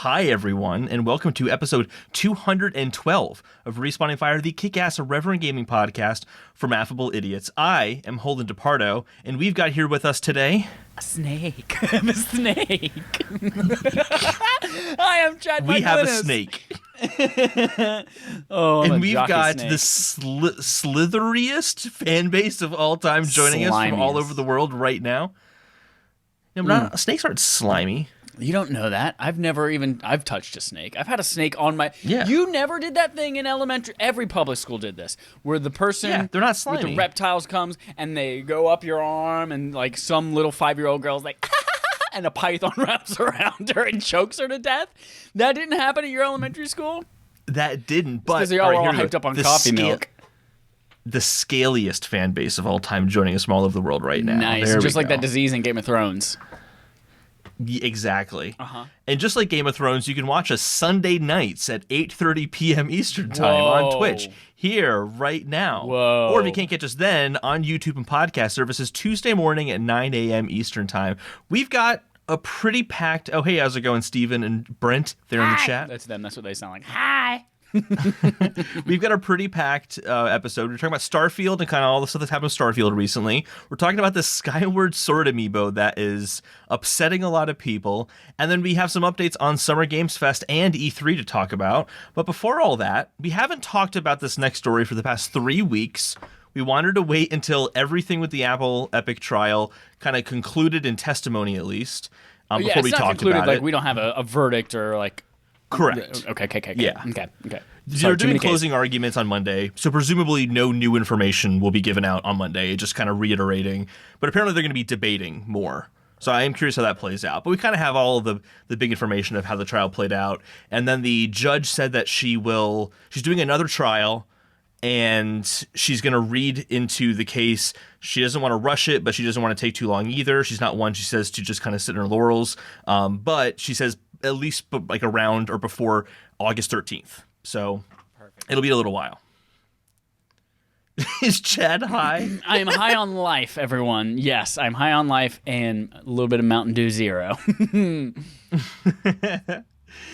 Hi, everyone, and welcome to episode 212 of Respawning Fire, the kick-ass irreverent gaming podcast from Affable Idiots. I am Holden DePardo, and we've got here with us today... A snake. I'm a snake. I am Chad. We have a snake. And we've got snake. the slitheriest fan base of all time joining us from all over the world right now. Snakes aren't slimy. You don't know that. I've touched a snake. I've had a snake on my... Yeah. You never did that thing in elementary... Every public school did this, where the person they're not slimy. with the reptiles comes, and they go up your arm, and like some little 5-year-old girl's like... and a python wraps around her and chokes her to death. That didn't happen at your elementary school? That didn't, but... Because they all were all hyped up on coffee milk. The scaliest fan base of all time joining us from all over the world right now. Nice. Just like that disease in Game of Thrones. Exactly. And just like Game of Thrones, you can watch us Sunday nights at 8:30 p.m. Eastern time on Twitch here right now. Whoa. Or if you can't catch us then, on YouTube and podcast services Tuesday morning at 9 a.m. Eastern time. We've got a pretty packed... Oh, hey, how's it going, Steven and Brent? They're in the chat. That's them. That's what they sound like. Hi. We've got a pretty packed episode. We're talking about Starfield and kind of all the stuff that's happened with Starfield recently. We're talking about the Skyward Sword Amiibo that is upsetting a lot of people. And then we have some updates on Summer Games Fest and E3 to talk about. But before all that, we haven't talked about this next story for the past 3 weeks. We wanted to wait until everything with the Apple Epic trial kind of concluded in testimony, at least, before we talked about like, it. We don't have a verdict or like... Correct. Okay. Yeah. Okay. They're doing closing arguments on Monday, so presumably no new information will be given out on Monday, just kind of reiterating. But apparently they're going to be debating more. So I am curious how that plays out. But we kind of have all of the big information of how the trial played out. And then the judge said that she's doing another trial, and she's going to read into the case. She doesn't want to rush it, but she doesn't want to take too long either. She's not one, she says, to just kind of sit in her laurels. But she says at least like around or before August 13th. So It'll be a little while. Is Chad high? I am high on life, everyone. Yes, I'm high on life and a little bit of Mountain Dew Zero.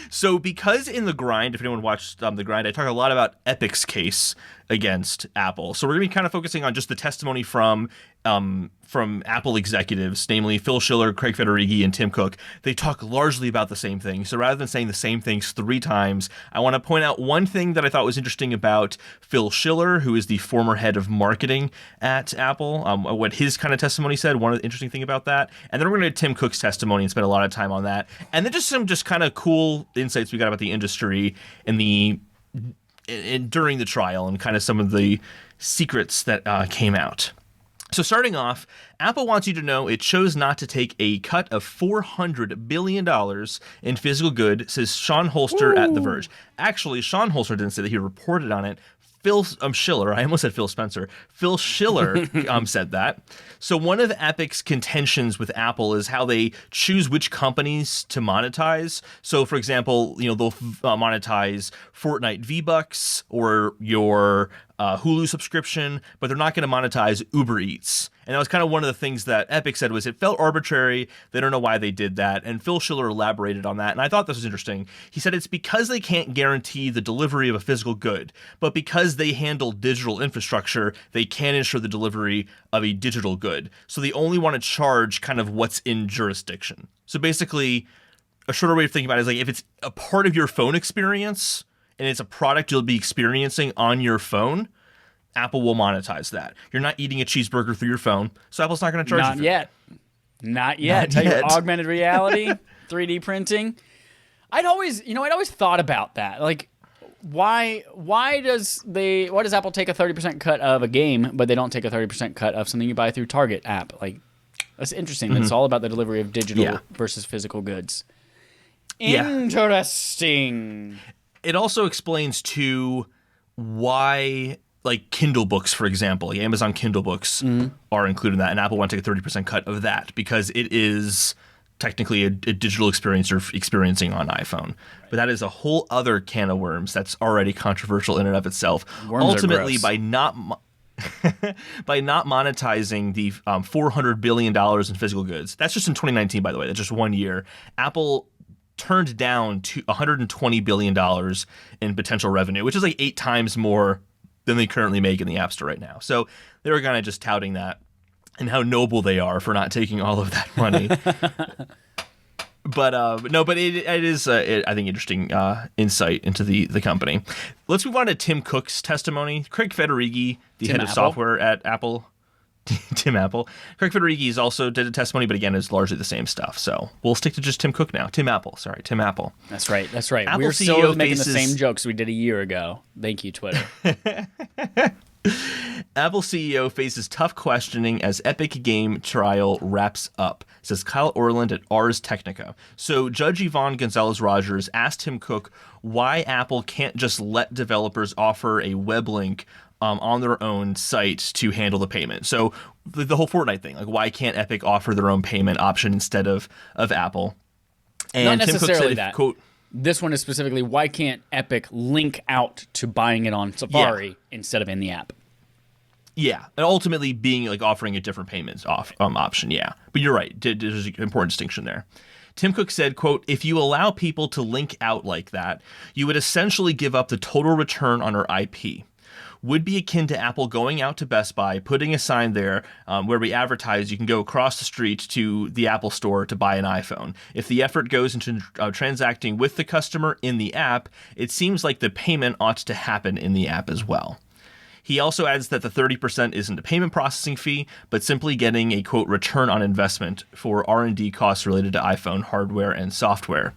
So because in The Grind, if anyone watched The Grind, I talk a lot about Epic's case against Apple. So we're going to be kind of focusing on just the testimony from Apple executives, namely Phil Schiller, Craig Federighi, and Tim Cook. They talk largely about the same thing. So rather than saying the same things 3 times, I want to point out one thing that I thought was interesting about Phil Schiller, who is the former head of marketing at Apple, what his kind of testimony said, one of the interesting thing about that. And then we're going to Tim Cook's testimony and spend a lot of time on that. And then just some kind of cool insights we got about the industry and during the trial and kind of some of the secrets that came out. So starting off, Apple wants you to know it chose not to take a cut of $400 billion in physical good, says Sean Holster at The Verge. Actually, Sean Holster didn't say that. He reported on it. Phil Schiller, I almost said Phil Spencer. Phil Schiller said that. So one of Epic's contentions with Apple is how they choose which companies to monetize. So, for example, they'll monetize Fortnite V-Bucks or your Hulu subscription, but they're not going to monetize Uber Eats. And that was kind of one of the things that Epic said was it felt arbitrary. They don't know why they did that. And Phil Schiller elaborated on that. And I thought this was interesting. He said it's because they can't guarantee the delivery of a physical good, but because they handle digital infrastructure, they can ensure the delivery of a digital good. So they only want to charge kind of what's in jurisdiction. So basically, a shorter way of thinking about it is like if it's a part of your phone experience and it's a product you'll be experiencing on your phone, Apple will monetize that. You're not eating a cheeseburger through your phone, so Apple's not going to charge you for it. Not yet. Tell you what, augmented reality, 3D printing. I'd always thought about that. Like, why does Apple take a 30% cut of a game, but they don't take a 30% cut of something you buy through Target app? Like, that's interesting. Mm-hmm. It's all about the delivery of digital versus physical goods. Interesting. It also explains too why, like, Kindle books, for example, like Amazon Kindle books are included in that, and Apple want to take a 30% cut of that because it is technically a digital experience you're experiencing on iPhone. Right. But that is a whole other can of worms that's already controversial in and of itself. Worms ultimately, by not monetizing the $400 billion in physical goods, that's just in 2019, by the way, that's just 1 year, Apple turned down $120 billion in potential revenue, which is like 8 times more than they currently make in the App Store right now. So they were kind of just touting that and how noble they are for not taking all of that money. But it is, I think, interesting insight into the company. Let's move on to Tim Cook's testimony. Craig Federighi, the head of software at Apple, Tim Apple. Craig Federighi also did a testimony, but again, it's largely the same stuff. So we'll stick to just Tim Cook now. Tim Apple. That's right. Apple We're still making the same jokes we did a year ago. Thank you, Twitter. Apple CEO faces tough questioning as Epic game trial wraps up, says Kyle Orland at Ars Technica. So Judge Yvonne Gonzalez-Rogers asked Tim Cook why Apple can't just let developers offer a web link on their own site to handle the payment. So the whole Fortnite thing, like why can't Epic offer their own payment option instead of Apple? And Not necessarily Tim Cook said, that. Quote, this one is specifically, why can't Epic link out to buying it on Safari instead of in the app? Yeah, and ultimately being like offering a different payments option. Yeah, but you're right. There's an important distinction there. Tim Cook said, quote, if you allow people to link out like that, you would essentially give up the total return on our IP. Would be akin to Apple going out to Best Buy, putting a sign there where we advertise you can go across the street to the Apple Store to buy an iPhone. If the effort goes into transacting with the customer in the app, it seems like the payment ought to happen in the app as well. He also adds that the 30% isn't a payment processing fee, but simply getting a, quote, return on investment for R&D costs related to iPhone hardware and software.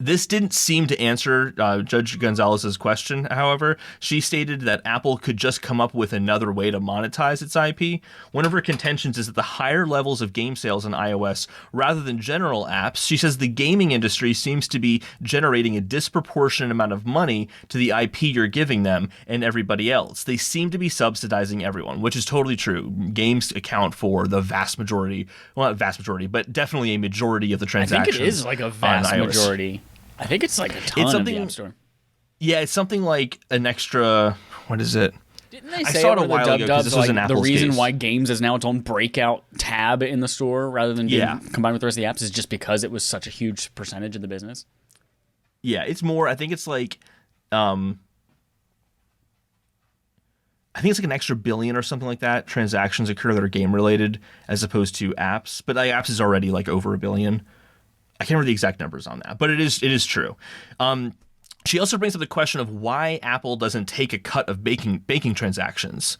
This didn't seem to answer Judge Gonzalez's question, however. She stated that Apple could just come up with another way to monetize its IP. One of her contentions is that the higher levels of game sales on iOS, rather than general apps, she says the gaming industry seems to be generating a disproportionate amount of money to the IP you're giving them and everybody else. They seem to be subsidizing everyone, which is totally true. Games account for the vast majority, well, not vast majority, but definitely a majority of the transactions. I think it is like a vast majority. I think it's like a ton of the App Store. Yeah, it's something like an extra. What is it? Didn't they say over the dub-dubs, this was like, the reason why games is now its own breakout tab in the store rather than being combined with the rest of the apps is just because it was such a huge percentage of the business? Yeah, it's more. I think it's like, I think it's like an extra billion or something like that transactions occur that are game related as opposed to apps. But apps is already like over $1 billion. I can't remember the exact numbers on that, but it is true. She also brings up the question of why Apple doesn't take a cut of banking transactions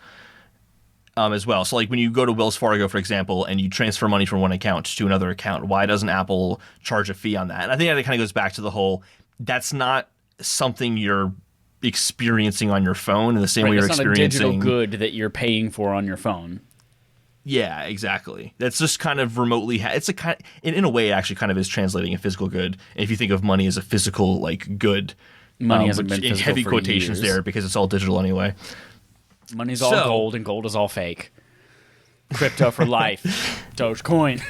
as well. So like when you go to Wells Fargo, for example, and you transfer money from one account to another account, why doesn't Apple charge a fee on that? And I think that kind of goes back to the whole, that's not something you're experiencing on your phone in the same way you're experiencing. It's not a digital good that you're paying for on your phone. Yeah, exactly. That's just kind of remotely. It's a kind. In a way, it actually kind of is translating a physical good. And if you think of money as a physical like good, money hasn't been physical heavy for quotations years. there because it's all digital anyway. Money's all gold, and gold is all fake. Crypto for life. Dogecoin.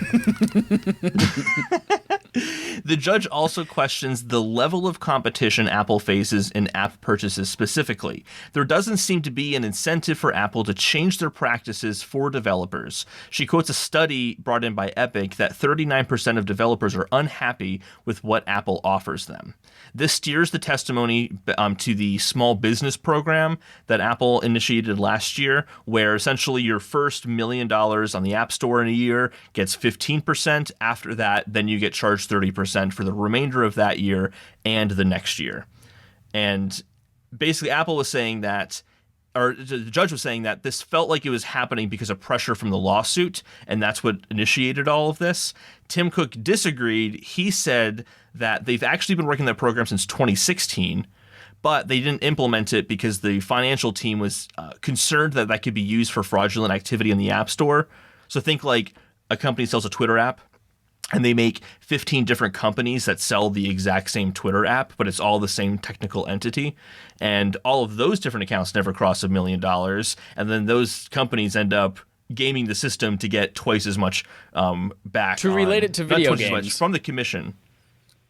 The judge also questions the level of competition Apple faces in app purchases specifically. There doesn't seem to be an incentive for Apple to change their practices for developers. She quotes a study brought in by Epic that 39% of developers are unhappy with what Apple offers them. This steers the testimony to the small business program that Apple initiated last year, where essentially your first $1 million on the App Store in a year gets 15%. After that, then you get charged 30% for the remainder of that year and the next year. And basically, Apple was saying that, or the judge was saying that this felt like it was happening because of pressure from the lawsuit, and that's what initiated all of this. Tim Cook disagreed. He said that they've actually been working that program since 2016, but they didn't implement it because the financial team was concerned that that could be used for fraudulent activity in the App Store. So think like a company sells a Twitter app, and they make 15 different companies that sell the exact same Twitter app, but it's all the same technical entity. And all of those different accounts never cross $1 million. And then those companies end up gaming the system to get twice as much back. To relate it to video games. From the commission.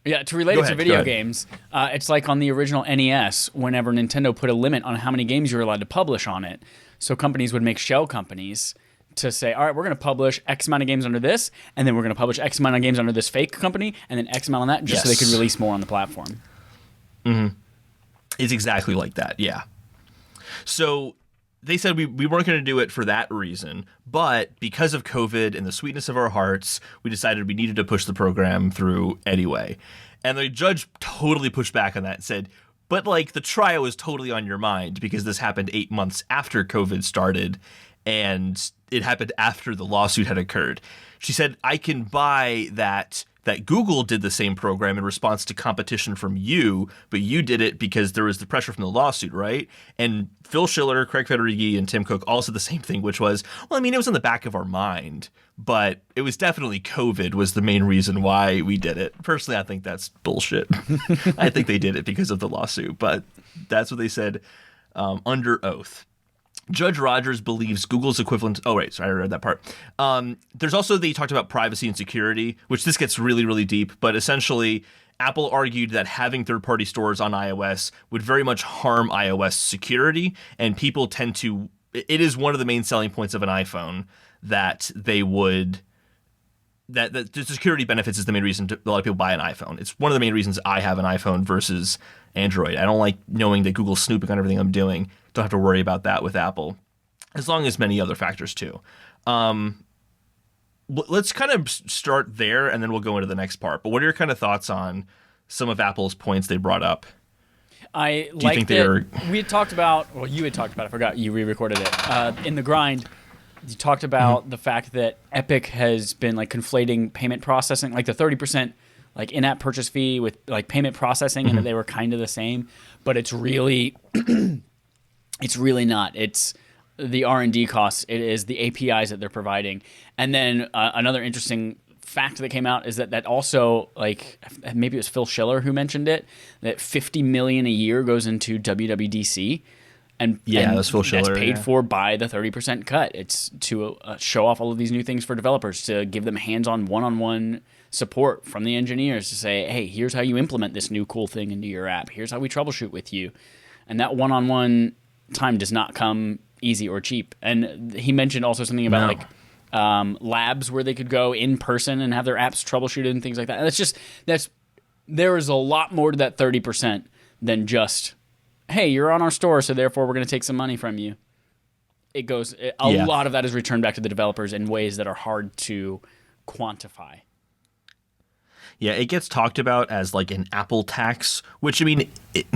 Yeah, to relate it to video games, it's like on the original NES, whenever Nintendo put a limit on how many games you were allowed to publish on it. So companies would make shell companies to say, all right, we're going to publish X amount of games under this, and then we're going to publish X amount of games under this fake company, and then X amount on that, just so they could release more on the platform. Mm-hmm. It's exactly like that, yeah. So they said we weren't going to do it for that reason, but because of COVID and the sweetness of our hearts, we decided we needed to push the program through anyway. And the judge totally pushed back on that and said, but like the trial is totally on your mind because this happened 8 months after COVID started and it happened after the lawsuit had occurred. She said, I can buy that Google did the same program in response to competition from you, but you did it because there was the pressure from the lawsuit, right? And Phil Schiller, Craig Federighi, and Tim Cook all said the same thing, which was, well, I mean, it was in the back of our mind, but it was definitely COVID was the main reason why we did it. Personally, I think that's bullshit. I think they did it because of the lawsuit, but that's what they said under oath. Judge Rogers believes Google's equivalent. Oh, right. Sorry, I read that part. There's also, they talked about privacy and security, which this gets really, really deep. But essentially, Apple argued that having third-party stores on iOS would very much harm iOS security. And people tend to. It is one of the main selling points of an iPhone that they would. That the security benefits is the main reason a lot of people buy an iPhone. It's one of the main reasons I have an iPhone versus Android. I don't like knowing that Google's snooping on everything I'm doing. Don't have to worry about that with Apple, as long as many other factors too. Let's kind of start there, and then we'll go into the next part. But what are your kind of thoughts on some of Apple's points they brought up? I like that we had talked about, well, you had talked about, I forgot you re-recorded it, in the grind. You talked about the fact that Epic has been like conflating payment processing, like the 30% like in-app purchase fee with like payment processing, and that they were kind of the same, but it's really, it's really not. It's the R&D costs. It is the APIs that they're providing. And then another interesting fact that came out is that also, like, maybe it was Phil Schiller who mentioned it, that $50 million a year goes into WWDC. And that's Phil Schiller. That's paid for by the 30% cut. It's to show off all of these new things for developers, to give them hands-on, one-on-one support from the engineers to say, hey, here's how you implement this new cool thing into your app. Here's how we troubleshoot with you. And that one-on-one time does not come easy or cheap. And he mentioned also something about labs where they could go in person and have their apps troubleshooted and things like that. And there is a lot more to that 30% than just, hey, you're on our store, so therefore we're going to take some money from you. A lot of that is returned back to the developers in ways that are hard to quantify. Yeah, it gets talked about as like an Apple tax, which, I mean, it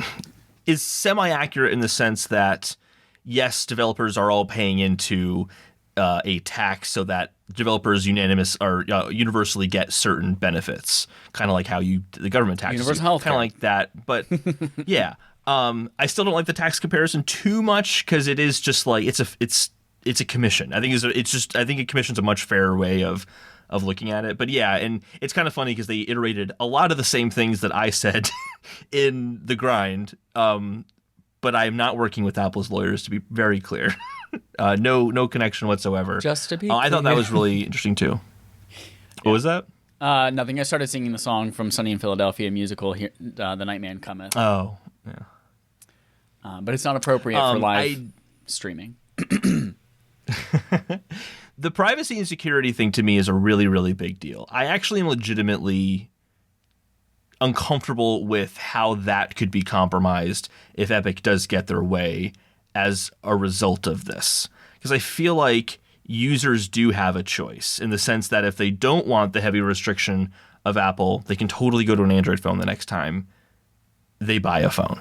is semi-accurate in the sense that, yes, developers are all paying into a tax so that developers universally get certain benefits, kind of like how the government taxes universal health, kind of like that. But yeah, I still don't like the tax comparison too much because it is just like it's a commission. I think a commission's a much fairer way of looking at it. But yeah, and it's kind of funny because they iterated a lot of the same things that I said in the grind. But I'm not working with Apple's lawyers, to be very clear. No connection whatsoever. Just to be I thought that was really interesting too. What was that? Nothing. I started singing the song from Sunny in Philadelphia musical, here, The Nightman Cometh. Oh, yeah. But it's not appropriate for live streaming. The privacy and security thing to me is a really, really big deal. I actually am legitimately uncomfortable with how that could be compromised if Epic does get their way as a result of this. Because I feel like users do have a choice in the sense that if they don't want the heavy restriction of Apple, they can totally go to an Android phone the next time they buy a phone.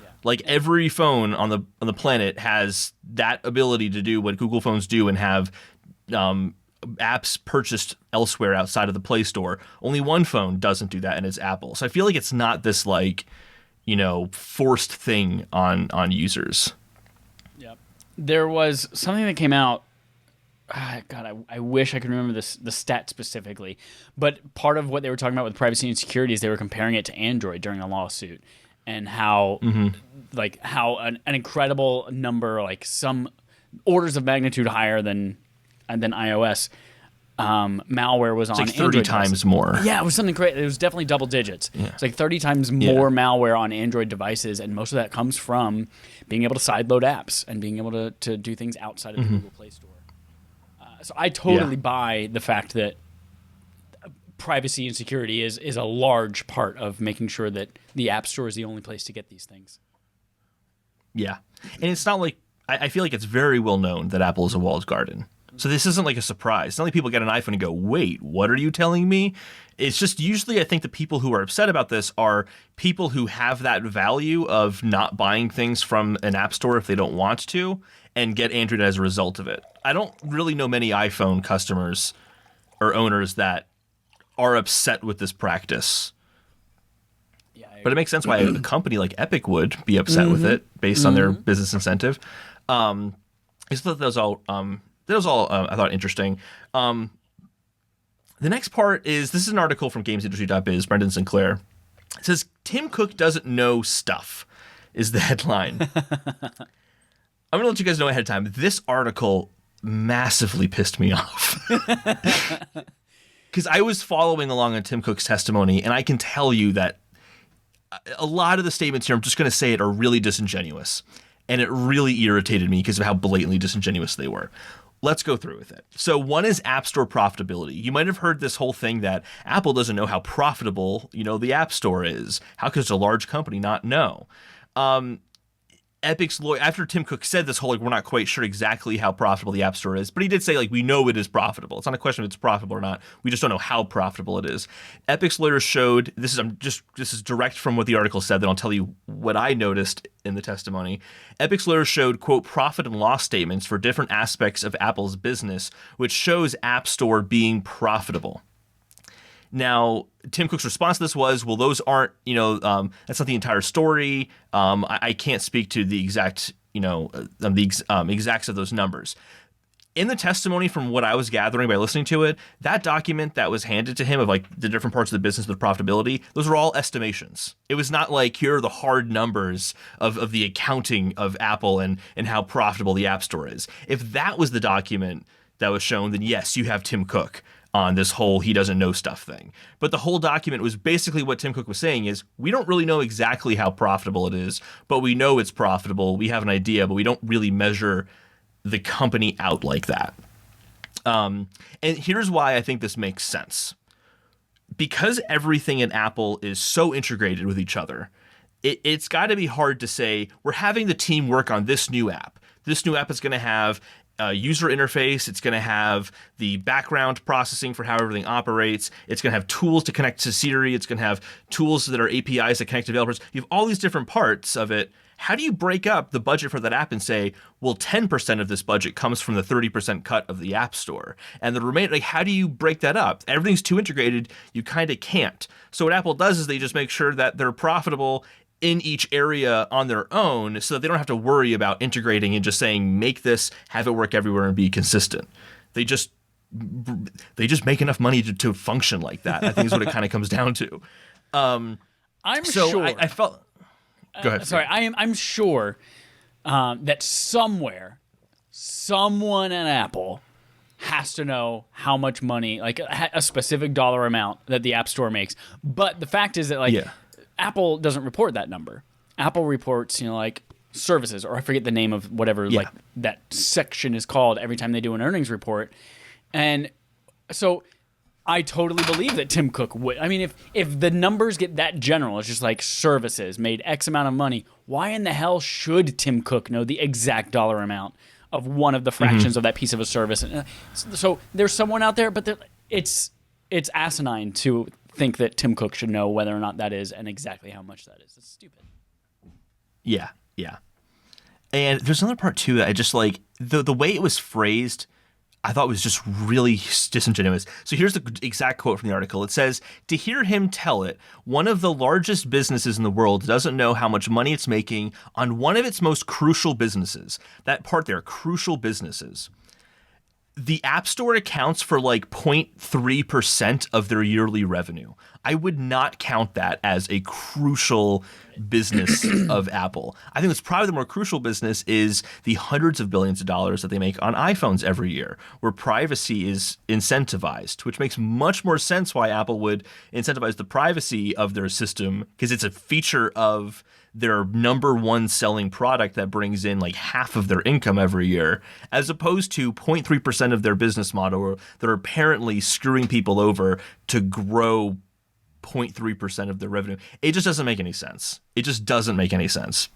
Yeah. Like every phone on the planet has that ability to do what Google phones do and have apps purchased elsewhere outside of the Play Store. Only one phone doesn't do that, and it's Apple. So I feel like it's not this forced thing on users. Yep. There was something that came out. God, I wish I could remember the stat specifically. But part of what they were talking about with privacy and security is they were comparing it to Android during a lawsuit, and how how an incredible number, like some orders of magnitude higher than iOS, malware was on Android. It's like 30 times more. Yeah, it was something crazy. It was definitely double digits. Yeah. It's like 30 times more malware on Android devices, and most of that comes from being able to sideload apps and being able to do things outside of the Google Play Store. So I totally buy the fact that privacy and security is a large part of making sure that the App Store is the only place to get these things. Yeah. And it's not like, I feel like it's very well known that Apple is a walled garden. So this isn't like a surprise. It's not like people get an iPhone and go, wait, what are you telling me? It's just usually I think the people who are upset about this are people who have that value of not buying things from an app store if they don't want to and get Android as a result of it. I don't really know many iPhone customers or owners that are upset with this practice. Yeah, but it makes sense why a company like Epic would be upset with it based on their business incentive. I just thought that was all I thought interesting. The next part is, this is an article from gamesindustry.biz, Brendan Sinclair. It says, Tim Cook doesn't know stuff, is the headline. I'm going to let you guys know ahead of time. This article massively pissed me off. Because I was following along on Tim Cook's testimony, and I can tell you that a lot of the statements here, I'm just going to say it, are really disingenuous. And it really irritated me because of how blatantly disingenuous they were. Let's go through with it. So one is App Store profitability. You might have heard this whole thing that Apple doesn't know how profitable, the App Store is. How could a large company not know? Epic's lawyer, after Tim Cook said this whole, we're not quite sure exactly how profitable the App Store is, but he did say, we know it is profitable. It's not a question if it's profitable or not. We just don't know how profitable it is. Epic's lawyer showed, this is direct from what the article said, then I'll tell you what I noticed in the testimony. Epic's lawyer showed, quote, profit and loss statements for different aspects of Apple's business, which shows App Store being profitable. Now, Tim Cook's response to this was, well, those aren't, that's not the entire story. I can't speak to the exact, exacts of those numbers. In the testimony, from what I was gathering by listening to it, that document that was handed to him of the different parts of the business with profitability, those were all estimations. It was not like, here are the hard numbers of the accounting of Apple and how profitable the App Store is. If that was the document that was shown, then yes, you have Tim Cook on this whole he doesn't know stuff thing. But the whole document was basically what Tim Cook was saying is, we don't really know exactly how profitable it is, but we know it's profitable. We have an idea, but we don't really measure the company out like that. And here's why I think this makes sense. Because everything in Apple is so integrated with each other, it's got to be hard to say, we're having the team work on this new app. This new app is going to have user interface. It's going to have the background processing for how everything operates. It's going to have tools to connect to Siri. It's going to have tools that are APIs that connect to developers. You have all these different parts of it. How do you break up the budget for that app and say, well, 10% of this budget comes from the 30% cut of the App Store, and the remainder, how do you break that up? Everything's too integrated. You kind of can't. So what Apple does is they just make sure that they're profitable in each area on their own, so that they don't have to worry about integrating and just saying, make this, have it work everywhere and be consistent. They just make enough money to function like that. I think is what it kind of comes down to. Sure. I felt. Go ahead. Sorry, I'm sure that somewhere, someone at Apple has to know how much money, a specific dollar amount that the App Store makes. But the fact is that Apple doesn't report that number. Apple reports, services, or I forget the name of whatever that section is called every time they do an earnings report. And so I totally believe that Tim Cook would. I mean, if the numbers get that general, it's just like services made X amount of monny, why in the hell should Tim Cook know the exact dollar amount of one of the fractions of that piece of a service? So there's someone out there, but it's asinine to think that Tim Cook should know whether or not that is and exactly how much that is. It's stupid. Yeah. And there's another part too that I just the way it was phrased, I thought was just really disingenuous. So here's the exact quote from the article. It says, to hear him tell it, one of the largest businesses in the world doesn't know how much money it's making on one of its most crucial businesses. That part there, crucial businesses. The App Store accounts for 0.3% of their yearly revenue. I would not count that as a crucial business of Apple. I think what's probably the more crucial business is the hundreds of billions of dollars that they make on iPhones every year, where privacy is incentivized, which makes much more sense why Apple would incentivize the privacy of their system, because it's a feature of their number one selling product that brings in like half of their income every year, as opposed to 0.3% of their business model that are apparently screwing people over to grow 0.3% of their revenue. It just doesn't make any sense. It just doesn't make any sense.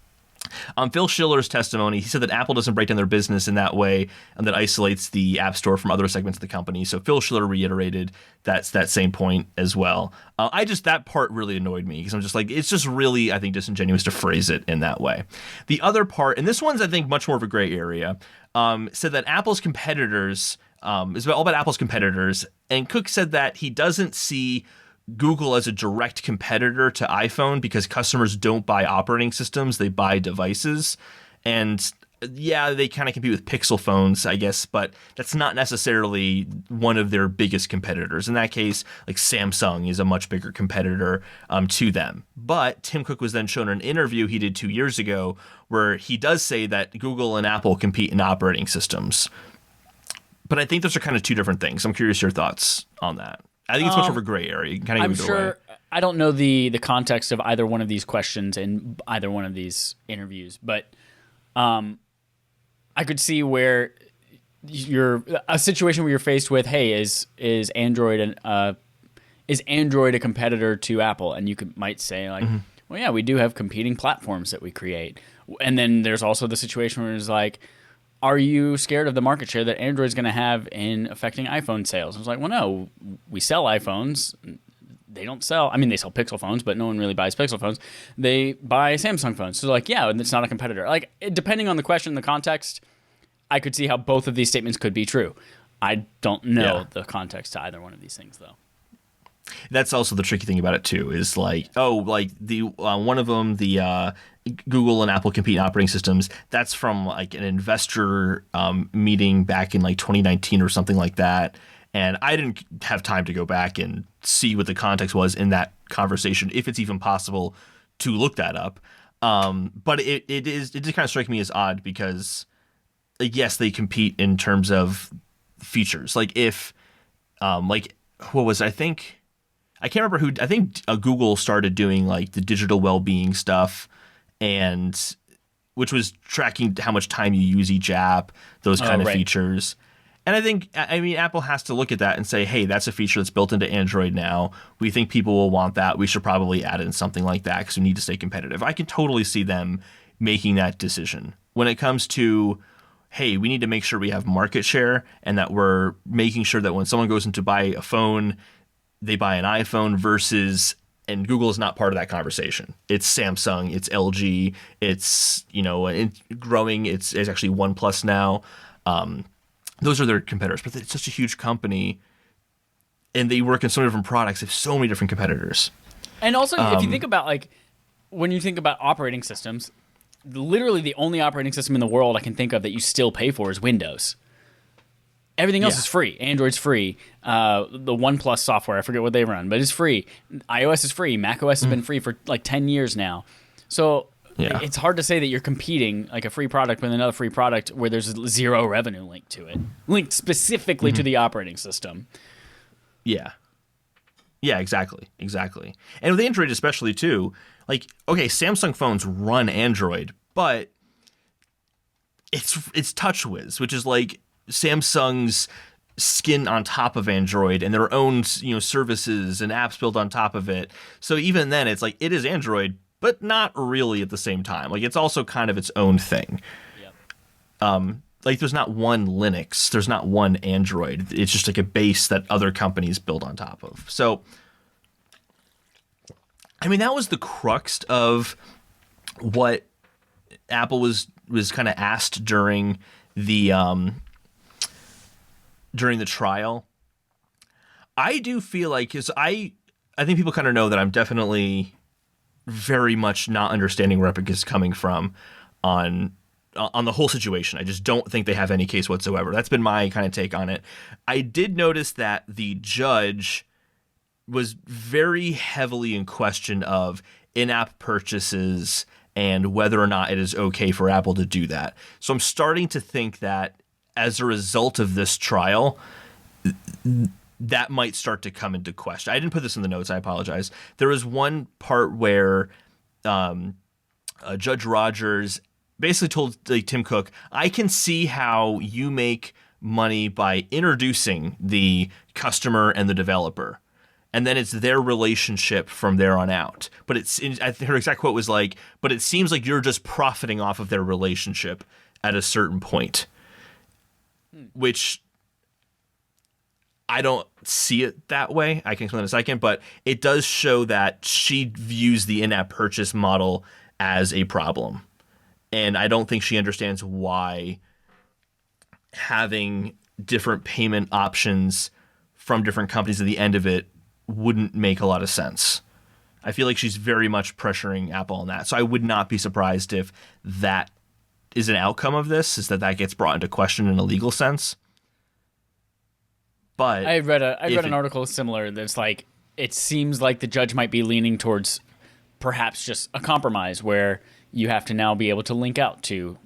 Phil Schiller's testimony, he said that Apple doesn't break down their business in that way and that isolates the App Store from other segments of the company. So Phil Schiller reiterated that same point as well. That part really annoyed me because I'm just like, it's just really, I think, disingenuous to phrase it in that way. The other part, and this one's, I think, much more of a gray area, said that Apple's competitors, is all about Apple's competitors. And Cook said that he doesn't see Google as a direct competitor to iPhone because customers don't buy operating systems, they buy devices. And yeah, they kind of compete with Pixel phones, I guess, but that's not necessarily one of their biggest competitors. In that case, like Samsung is a much bigger competitor to them. But Tim Cook was then shown an interview he did 2 years ago where he does say that Google and Apple compete in operating systems. But I think those are kind of two different things. I'm curious your thoughts on that. I think it's much more of a gray area. You can kind of I'm give it away. sure. I don't know the context of either one of these questions in either one of these interviews, but I could see where you're a situation where you're faced with, hey, is Android a competitor to Apple? And you might say like, well, yeah, we do have competing platforms that we create, and then there's also the situation where it's like, are you scared of the market share that Android's going to have in affecting iPhone sales? I was like, well, no, we sell iPhones. They don't sell. I mean, they sell Pixel phones, but no one really buys Pixel phones. They buy Samsung phones. So, like, yeah, and it's not a competitor. Like, depending on the question, the context, I could see how both of these statements could be true. I don't know the context to either one of these things, though. That's also the tricky thing about it too. Is like, the one of them, the Google and Apple compete in operating systems. That's from like an investor meeting back in like 2019 or something like that. And I didn't have time to go back and see what the context was in that conversation, if it's even possible to look that up. But it did kind of strike me as odd because, yes, they compete in terms of features. Like if, what was I think. I can't remember who. I think Google started doing like the digital well-being stuff, and which was tracking how much time you use each app, those kind of features. And I mean, Apple has to look at that and say, hey, that's a feature that's built into Android now. We think people will want that. We should probably add in something like that because we need to stay competitive. I can totally see them making that decision. When it comes to, hey, we need to make sure we have market share and that we're making sure that when someone goes in to buy a phone, they buy an iPhone versus, and Google is not part of that conversation. It's Samsung, it's LG, it's, growing. It's actually OnePlus now. Those are their competitors, but it's such a huge company and they work in so many different products. They have so many different competitors. And also, if you think about like, when you think about operating systems, literally the only operating system in the world I can think of that you still pay for is Windows. Everything else is free. Android's free. The OnePlus software, I forget what they run, but it's free. iOS is free. macOS has been free for like 10 years now. So it's hard to say that you're competing like a free product with another free product where there's zero revenue linked to it, linked specifically to the operating system. Yeah. Yeah, exactly. And with Android especially too, like, okay, Samsung phones run Android, but it's TouchWiz, which is like Samsung's skin on top of Android and their own, services and apps built on top of it. So even then it's like, it is Android, but not really at the same time. Like it's also kind of its own thing. Yep. Like there's not one Linux, there's not one Android. It's just like a base that other companies build on top of. So, I mean, that was the crux of what Apple was kind of asked during the trial. I do feel like, because I think people kind of know that I'm definitely very much not understanding where Epic is coming from on the whole situation. I just don't think they have any case whatsoever. That's been my kind of take on it. I did notice that the judge was very heavily in question of in-app purchases and whether or not it is okay for Apple to do that. So I'm starting to think that as a result of this trial, that might start to come into question. I didn't put this in the notes. I apologize. There was one part where Judge Rogers basically told Tim Cook, I can see how you make money by introducing the customer and the developer. And then it's their relationship from there on out. But I think her exact quote was like, but it seems like you're just profiting off of their relationship at a certain point. Which I don't see it that way. I can explain in a second. But it does show that she views the in-app purchase model as a problem. And I don't think she understands why having different payment options from different companies at the end of it wouldn't make a lot of sense. I feel like she's very much pressuring Apple on that. So I would not be surprised if that is an outcome of this, is that gets brought into question in a legal sense. But I read an article similar that's like, it seems like the judge might be leaning towards perhaps just a compromise where you have to now be able to link out to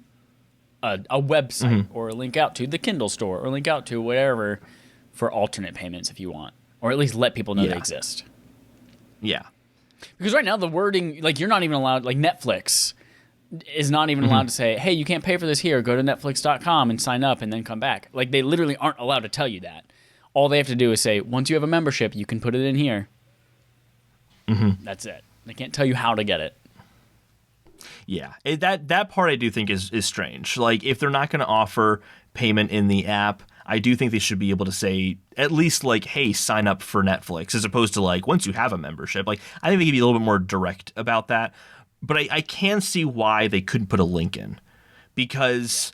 a website or link out to the Kindle store or link out to whatever for alternate payments if you want. Or at least let people know they exist. Yeah. Because right now the wording, like you're not even allowed, like Netflix is not even allowed to say, hey, you can't pay for this here. Go to netflix.com and sign up and then come back. Like they literally aren't allowed to tell you that. All they have to do is say, once you have a membership, you can put it in here. That's it. They can't tell you how to get it. Yeah. That part I do think is strange. Like if they're not going to offer payment in the app, I do think they should be able to say at least like, hey, sign up for Netflix, as opposed to like once you have a membership. Like I think they could be a little bit more direct about that. But I can see why they couldn't put a link in. Because,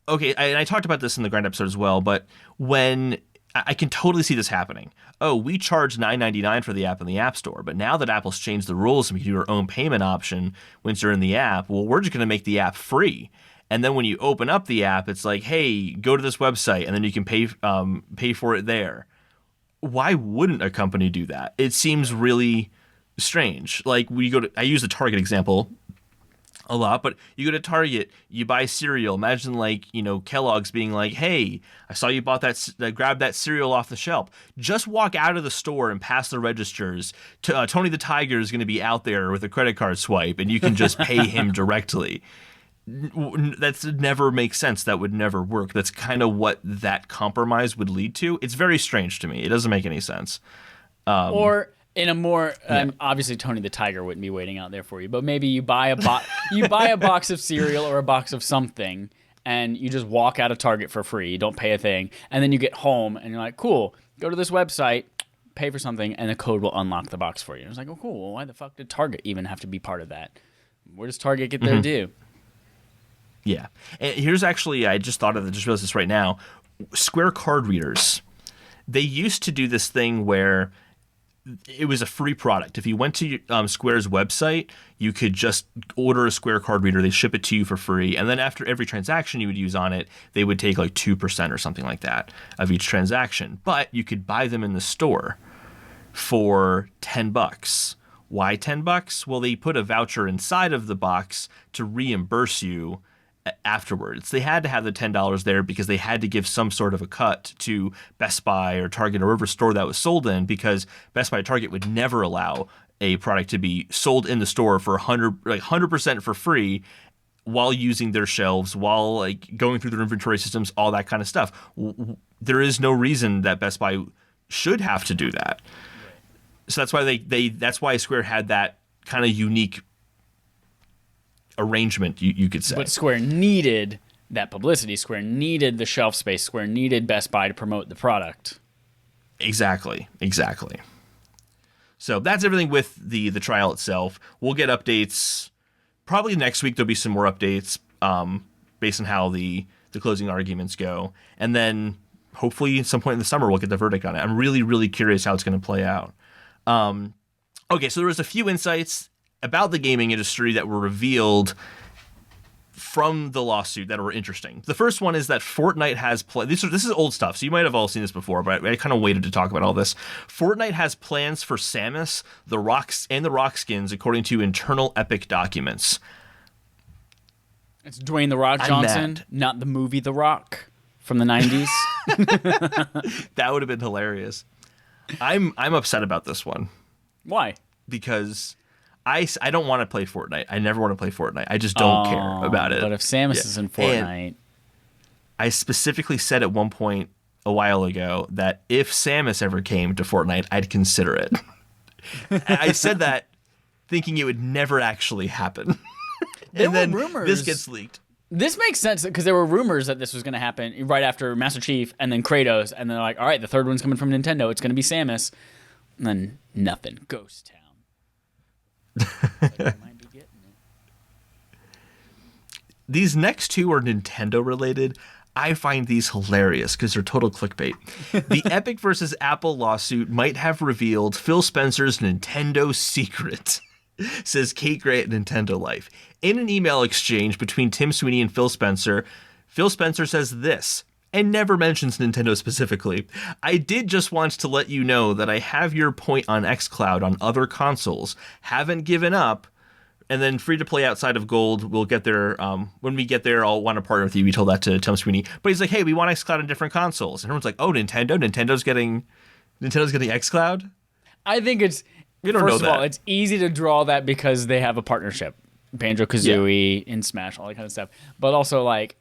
okay, I talked about this in the Grind episode as well, but when I can totally see this happening. Oh, we charge $9.99 for the app in the App Store, but now that Apple's changed the rules and we can do our own payment option once you're in the app, well, we're just going to make the app free. And then when you open up the app, it's like, hey, go to this website, and then you can pay for it there. Why wouldn't a company do that? It seems really strange. Like I use the Target example a lot, but you go to Target, you buy cereal. Imagine like, Kellogg's being like, hey, I saw you bought grab that cereal off the shelf. Just walk out of the store and pass the registers. Tony the Tiger is going to be out there with a credit card swipe, and you can just pay him directly. That's never makes sense. That would never work. That's kind of what that compromise would lead to. It's very strange to me. It doesn't make any sense. Or in a more obviously Tony the Tiger wouldn't be waiting out there for you, but maybe you buy a box of cereal or a box of something, and you just walk out of Target for free. You don't pay a thing, and then you get home and you're like, cool, go to this website, pay for something, and the code will unlock the box for you. It's like, oh, cool. Well, why the fuck did Target even have to be part of that? Where does Target get their due? Yeah. And here's actually, I just thought of it, just realized this right now. Square card readers. They used to do this thing where it was a free product. If you went to Square's website, you could just order a Square card reader. They ship it to you for free. And then after every transaction you would use on it, they would take like 2% or something like that of each transaction. But you could buy them in the store for $10. Why $10? Well, they put a voucher inside of the box to reimburse you afterwards. They had to have the $10 there because they had to give some sort of a cut to Best Buy or Target or whatever store that was sold in, because Best Buy or Target would never allow a product to be sold in the store for 100% for free while using their shelves, while like going through their inventory systems, all that kind of stuff. There is no reason that Best Buy should have to do that. So that's why that's why Square had that kind of unique arrangement, you could say. But Square needed that publicity. Square needed the shelf space. Square needed Best Buy to promote the product. Exactly. So that's everything with the trial itself. We'll get updates. Probably next week there'll be some more updates based on how the closing arguments go. And then hopefully at some point in the summer we'll get the verdict on it. I'm really, really curious how it's going to play out. Okay, so there was a few insights about the gaming industry that were revealed from the lawsuit that were interesting. The first one is that Fortnite has this is old stuff, so you might have all seen this before, but I kind of waited to talk about all this. Fortnite has plans for Samus, the Rocks, and the Rock skins, according to internal Epic documents. It's Dwayne The Rock Johnson, not the movie The Rock from the 90s. That would have been hilarious. I'm upset about this one. Why? Because I don't want to play Fortnite. I never want to play Fortnite. I just don't care about it. But if Samus is in Fortnite... And I specifically said at one point a while ago that if Samus ever came to Fortnite, I'd consider it. I said that thinking it would never actually happen. And then rumors. This gets leaked. This makes sense because there were rumors that this was going to happen right after Master Chief and then Kratos. And then they're like, all right, the third one's coming from Nintendo. It's going to be Samus. And then nothing. Ghost Town. These next two are Nintendo related. I find these hilarious because they're total clickbait. The Epic versus Apple lawsuit might have revealed Phil Spencer's Nintendo secret, says Kate Gray at Nintendo Life. In an email exchange between Tim Sweeney and Phil Spencer says this, and never mentions Nintendo specifically. I did just want to let you know that I have your point on xCloud on other consoles. Haven't given up. And then free to play outside of Gold, we'll get there. When we get there, I'll want to partner with you. We told that to Tim Sweeney. But he's like, hey, we want xCloud on different consoles. And everyone's like, oh, Nintendo? Nintendow's getting xCloud? I think it's, first of all, it's easy to draw that because they have a partnership. Banjo-Kazooie, in Smash, all that kind of stuff. But also, like,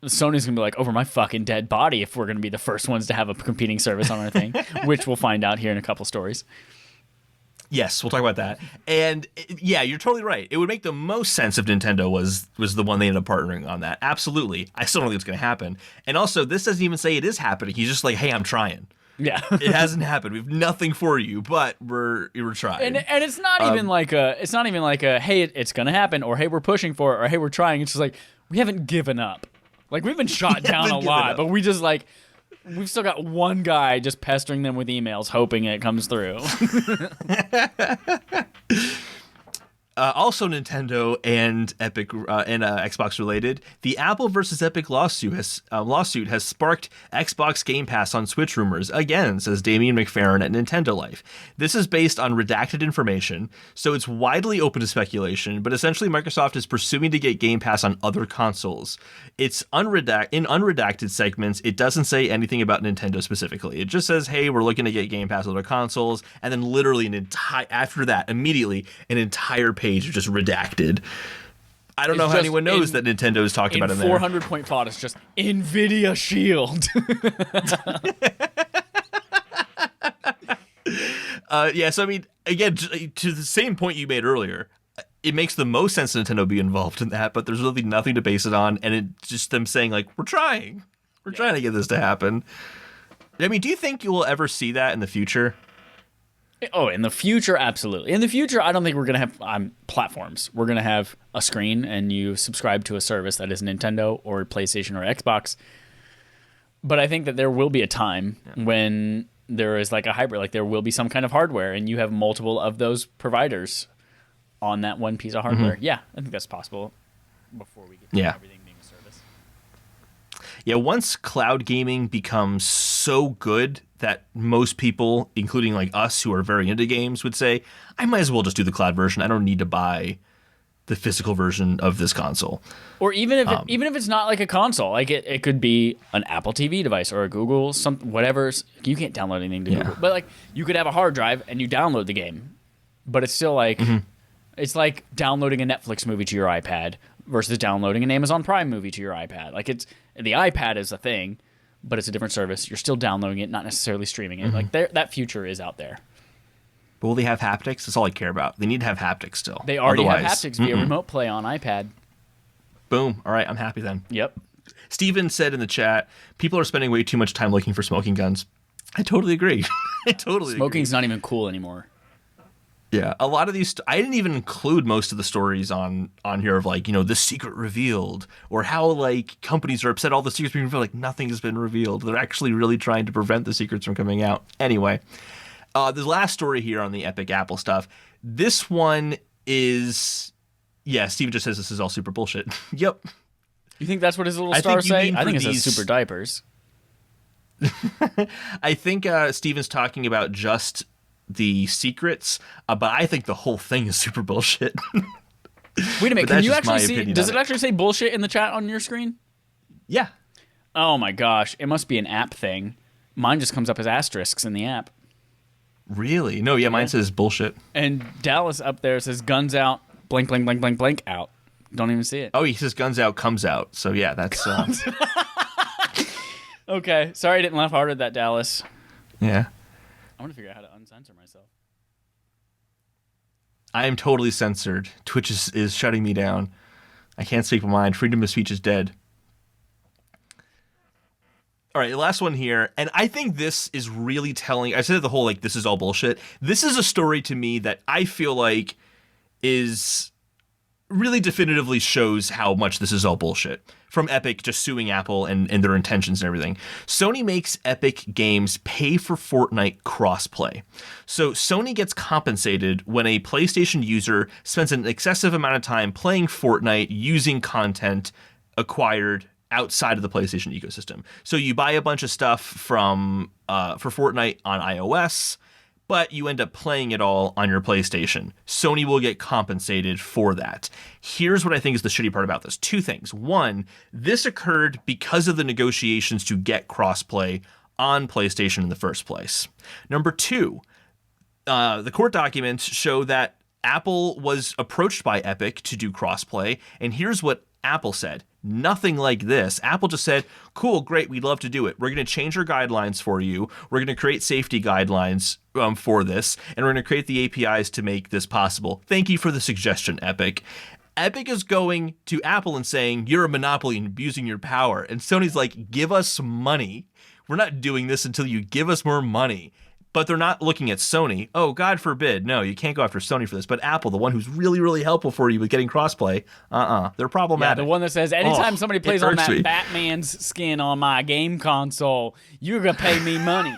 Sony's going to be like, over my fucking dead body if we're going to be the first ones to have a competing service on our thing, which we'll find out here in a couple stories. Yes, we'll talk about that. And yeah, you're totally right. It would make the most sense if Nintendo was the one they ended up partnering on that. Absolutely. I still don't think it's going to happen. And also, this doesn't even say it is happening. He's just like, hey, I'm trying. Yeah. It hasn't happened. We have nothing for you, but we're trying. And it's not even like a hey, it's going to happen, or hey, we're pushing for it, or hey, we're trying. It's just like, we haven't given up. Like, we've been shot down a lot, but we just like, we've still got one guy just pestering them with emails, hoping it comes through. Also, Nintendo and Epic and Xbox related, the Apple versus Epic lawsuit has sparked Xbox Game Pass on Switch rumors again, says Damian McFerrin at Nintendo Life. This is based on redacted information, so it's widely open to speculation. But essentially, Microsoft is pursuing to get Game Pass on other consoles. It's in unredacted segments. It doesn't say anything about Nintendo specifically. It just says, "Hey, we're looking to get Game Pass on other consoles," and then literally after that, immediately an entire page is just redacted. I don't know how anyone knows that Nintendo is talking about it there. 400-point font is just NVIDIA Shield. Yeah, so I mean, again, to the same point you made earlier, it makes the most sense Nintendo be involved in that, but there's really nothing to base it on, and it's just them saying, like, we're trying to get this to happen. I mean, do you think you will ever see that in the future? Oh, in the future, absolutely. In the future, I don't think we're going to have platforms. We're going to have a screen, and you subscribe to a service that is Nintendo or PlayStation or Xbox. But I think that there will be a time when there is like a hybrid, like there will be some kind of hardware, and you have multiple of those providers on that one piece of hardware. Mm-hmm. Yeah, I think that's possible before we get to everything being a service. Yeah, once cloud gaming becomes so good that most people, including like us who are very into games, would say, I might as well just do the cloud version. I don't need to buy the physical version of this console. Or even if it's not like a console, like it could be an Apple TV device or a Google, whatever. You can't download anything to Google. But like you could have a hard drive and you download the game. But it's still like, it's like downloading a Netflix movie to your iPad versus downloading an Amazon Prime movie to your iPad. Like the iPad is a thing, but it's a different service. You're still downloading it, not necessarily streaming it. Like that future is out there. But will they have haptics? That's all I care about. They need to have haptics still. They already have haptics via remote play on iPad. Boom. All right, I'm happy then. Yep. Steven said in the chat, people are spending way too much time looking for smoking guns. I totally agree. Smoking's not even cool anymore. Yeah, a lot of these, I didn't even include most of the stories on here of like, the secret revealed, or how like companies are upset all the secrets being revealed. Like nothing has been revealed. They're actually really trying to prevent the secrets from coming out. Anyway, the last story here on the Epic Apple stuff, this one is Yeah, Steven just says this is all super bullshit. Yep. You think that's what his little stars say? I think it says these... super diapers. I think Steven's talking about just the secrets, but I think the whole thing is super bullshit. Wait a minute, can you actually see? Does it actually say bullshit in the chat on your screen? Yeah. Oh my gosh, it must be an app thing. Mine just comes up as asterisks in the app. Really? No, yeah, mine says bullshit. And Dallas up there says guns out, blank, blank, blank, blank, blank out. Don't even see it. Oh, he says guns out, comes out. So yeah, that's... Okay, sorry I didn't laugh harder at that, Dallas. Yeah. I want to figure out how to uncensor myself. I am totally censored. Twitch is shutting me down. I can't speak my mind. Freedom of speech is dead. All right, last one here. And I think this is really telling. I said the whole, like, this is all bullshit. This is a story to me that I feel like is really definitively shows how much this is all bullshit. From Epic just suing Apple and their intentions and everything. Sony makes Epic Games pay for Fortnite crossplay. So Sony gets compensated when a PlayStation user spends an excessive amount of time playing Fortnite using content acquired outside of the PlayStation ecosystem. So you buy a bunch of stuff from for Fortnite on iOS, but you end up playing it all on your PlayStation. Sony will get compensated for that. Here's what I think is the shitty part about this. Two things. One, this occurred because of the negotiations to get crossplay on PlayStation in the first place. Number two, the court documents show that Apple was approached by Epic to do crossplay, and here's what Apple said. Nothing like this. Apple just said, cool, great, we'd love to do it. We're going to change our guidelines for you. We're going to create safety guidelines for this, and we're going to create the APIs to make this possible. Thank you for the suggestion, Epic. Epic is going to Apple and saying, you're a monopoly and abusing your power. And Sony's like, give us money. We're not doing this until you give us more money. But they're not looking at Sony. Oh, God forbid. No, you can't go after Sony for this. But Apple, the one who's really, really helpful for you with getting crossplay, they're problematic. Yeah, the one that says, anytime somebody plays on that Batman's skin on my game console, you're going to pay me money.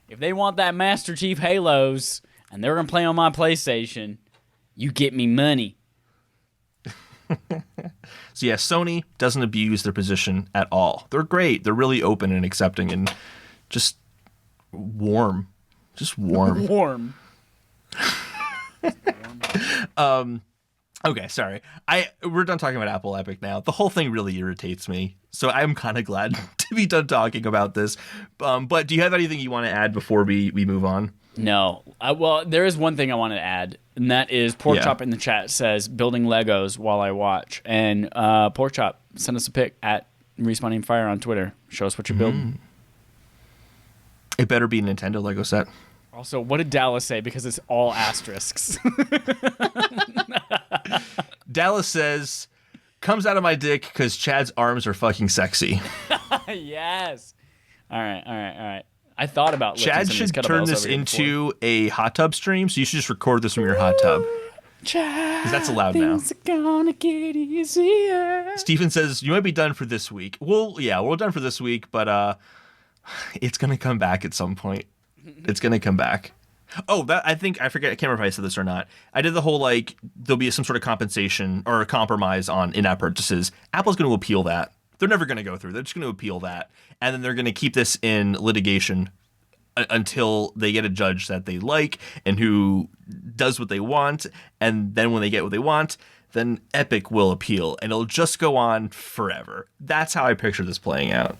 If they want that Master Chief Halos and they're going to play on my PlayStation, you get me money. So yeah, Sony doesn't abuse their position at all. They're great. They're really open and accepting and just warm. Just warm. Warm. Okay, sorry. We're done talking about Apple Epic now. The whole thing really irritates me. So I'm kind of glad to be done talking about this. But do you have anything you want to add before we move on? No. Well, there is one thing I want to add, and that is Pork Chop in the chat says, building Legos while I watch. And Pork Chop, send us a pic at Respawning Fire on Twitter. Show us what you're building. It better be a Nintendo Lego set. Also, what did Dallas say? Because it's all asterisks. Dallas says, comes out of my dick because Chad's arms are fucking sexy. Yes. All right. I thought about Chad should turn this into a hot tub stream, so you should just record this from your hot tub. Because that's allowed now. Things are gonna get easier. Stephen says, you might be done for this week. Well, yeah, we're done for this week, but it's going to come back at some point. It's going to come back. Oh, I forget, I can't remember if I said this or not. I did the whole, like, there'll be some sort of compensation or a compromise on in-app purchases. Apple's going to appeal that. They're never going to go through. They're just going to appeal that. And then they're going to keep this in litigation until they get a judge that they like and who does what they want. And then when they get what they want, then Epic will appeal. And it'll just go on forever. That's how I picture this playing out.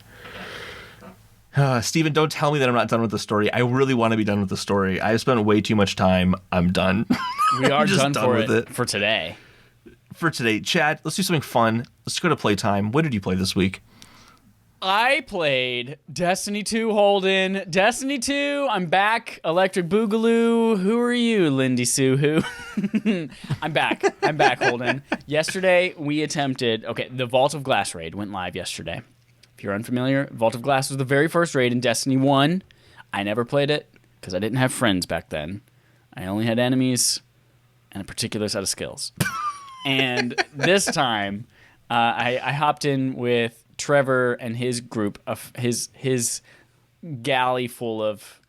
Steven, don't tell me that I'm not done with the story. I really want to be done with the story. I've spent way too much time. I'm done. We are done with it for today. For today. Chad, let's do something fun. Let's go to playtime. What did you play this week? I played Destiny 2, Holden. Destiny 2, I'm back. Electric Boogaloo. Who are you, Lindy Sue? Who? I'm back, Holden. Yesterday, we attempted... Okay, the Vault of Glass raid went live yesterday. If you're unfamiliar, Vault of Glass was the very first raid in Destiny 1. I never played it because I didn't have friends back then. I only had enemies and a particular set of skills. And this time, I hopped in with Trevor and his group of his galley full of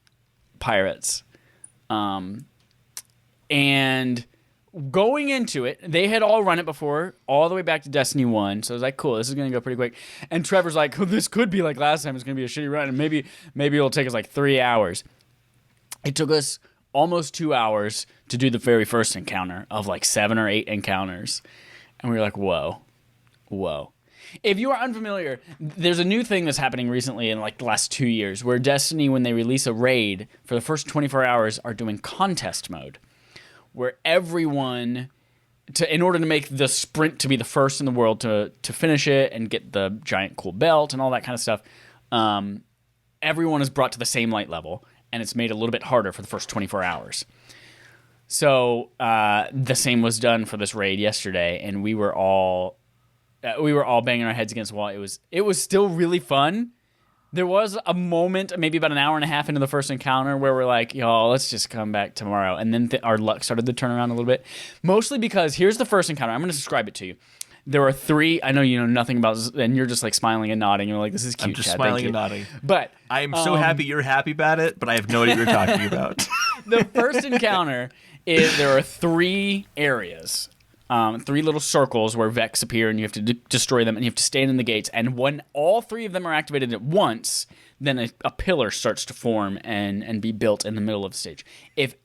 pirates, and going into it, they had all run it before, all the way back to Destiny 1. So I was like, cool, this is going to go pretty quick. And Trevor's like, oh, this could be like last time. It's going to be a shitty run. And maybe it'll take us like 3 hours. It took us almost 2 hours to do the very first encounter of like 7 or 8 encounters. And we were like, whoa. If you are unfamiliar, there's a new thing that's happening recently in like the last 2 years where Destiny, when they release a raid, for the first 24 hours are doing contest mode, where everyone, in order to make the sprint to be the first in the world to finish it and get the giant cool belt and all that kind of stuff, everyone is brought to the same light level, and it's made a little bit harder for the first 24 hours. So the same was done for this raid yesterday, and we were all banging our heads against the wall. It was still really fun. There was a moment, maybe about an hour and a half into the first encounter, where we're like, yo, let's just come back tomorrow. And then our luck started to turn around a little bit. Mostly because here's the first encounter. I'm going to describe it to you. There are 3. I know you know nothing about this, and you're just like smiling and nodding. You're like, this is cute. I'm just Chad, smiling and nodding. But I am so happy you're happy about it, but I have no idea what you're talking about. The first encounter is there are 3 areas. 3 little circles where Vex appear, and you have to destroy them, and you have to stand in the gates. And when all 3 of them are activated at once, then a pillar starts to form and be built in the middle of the stage. If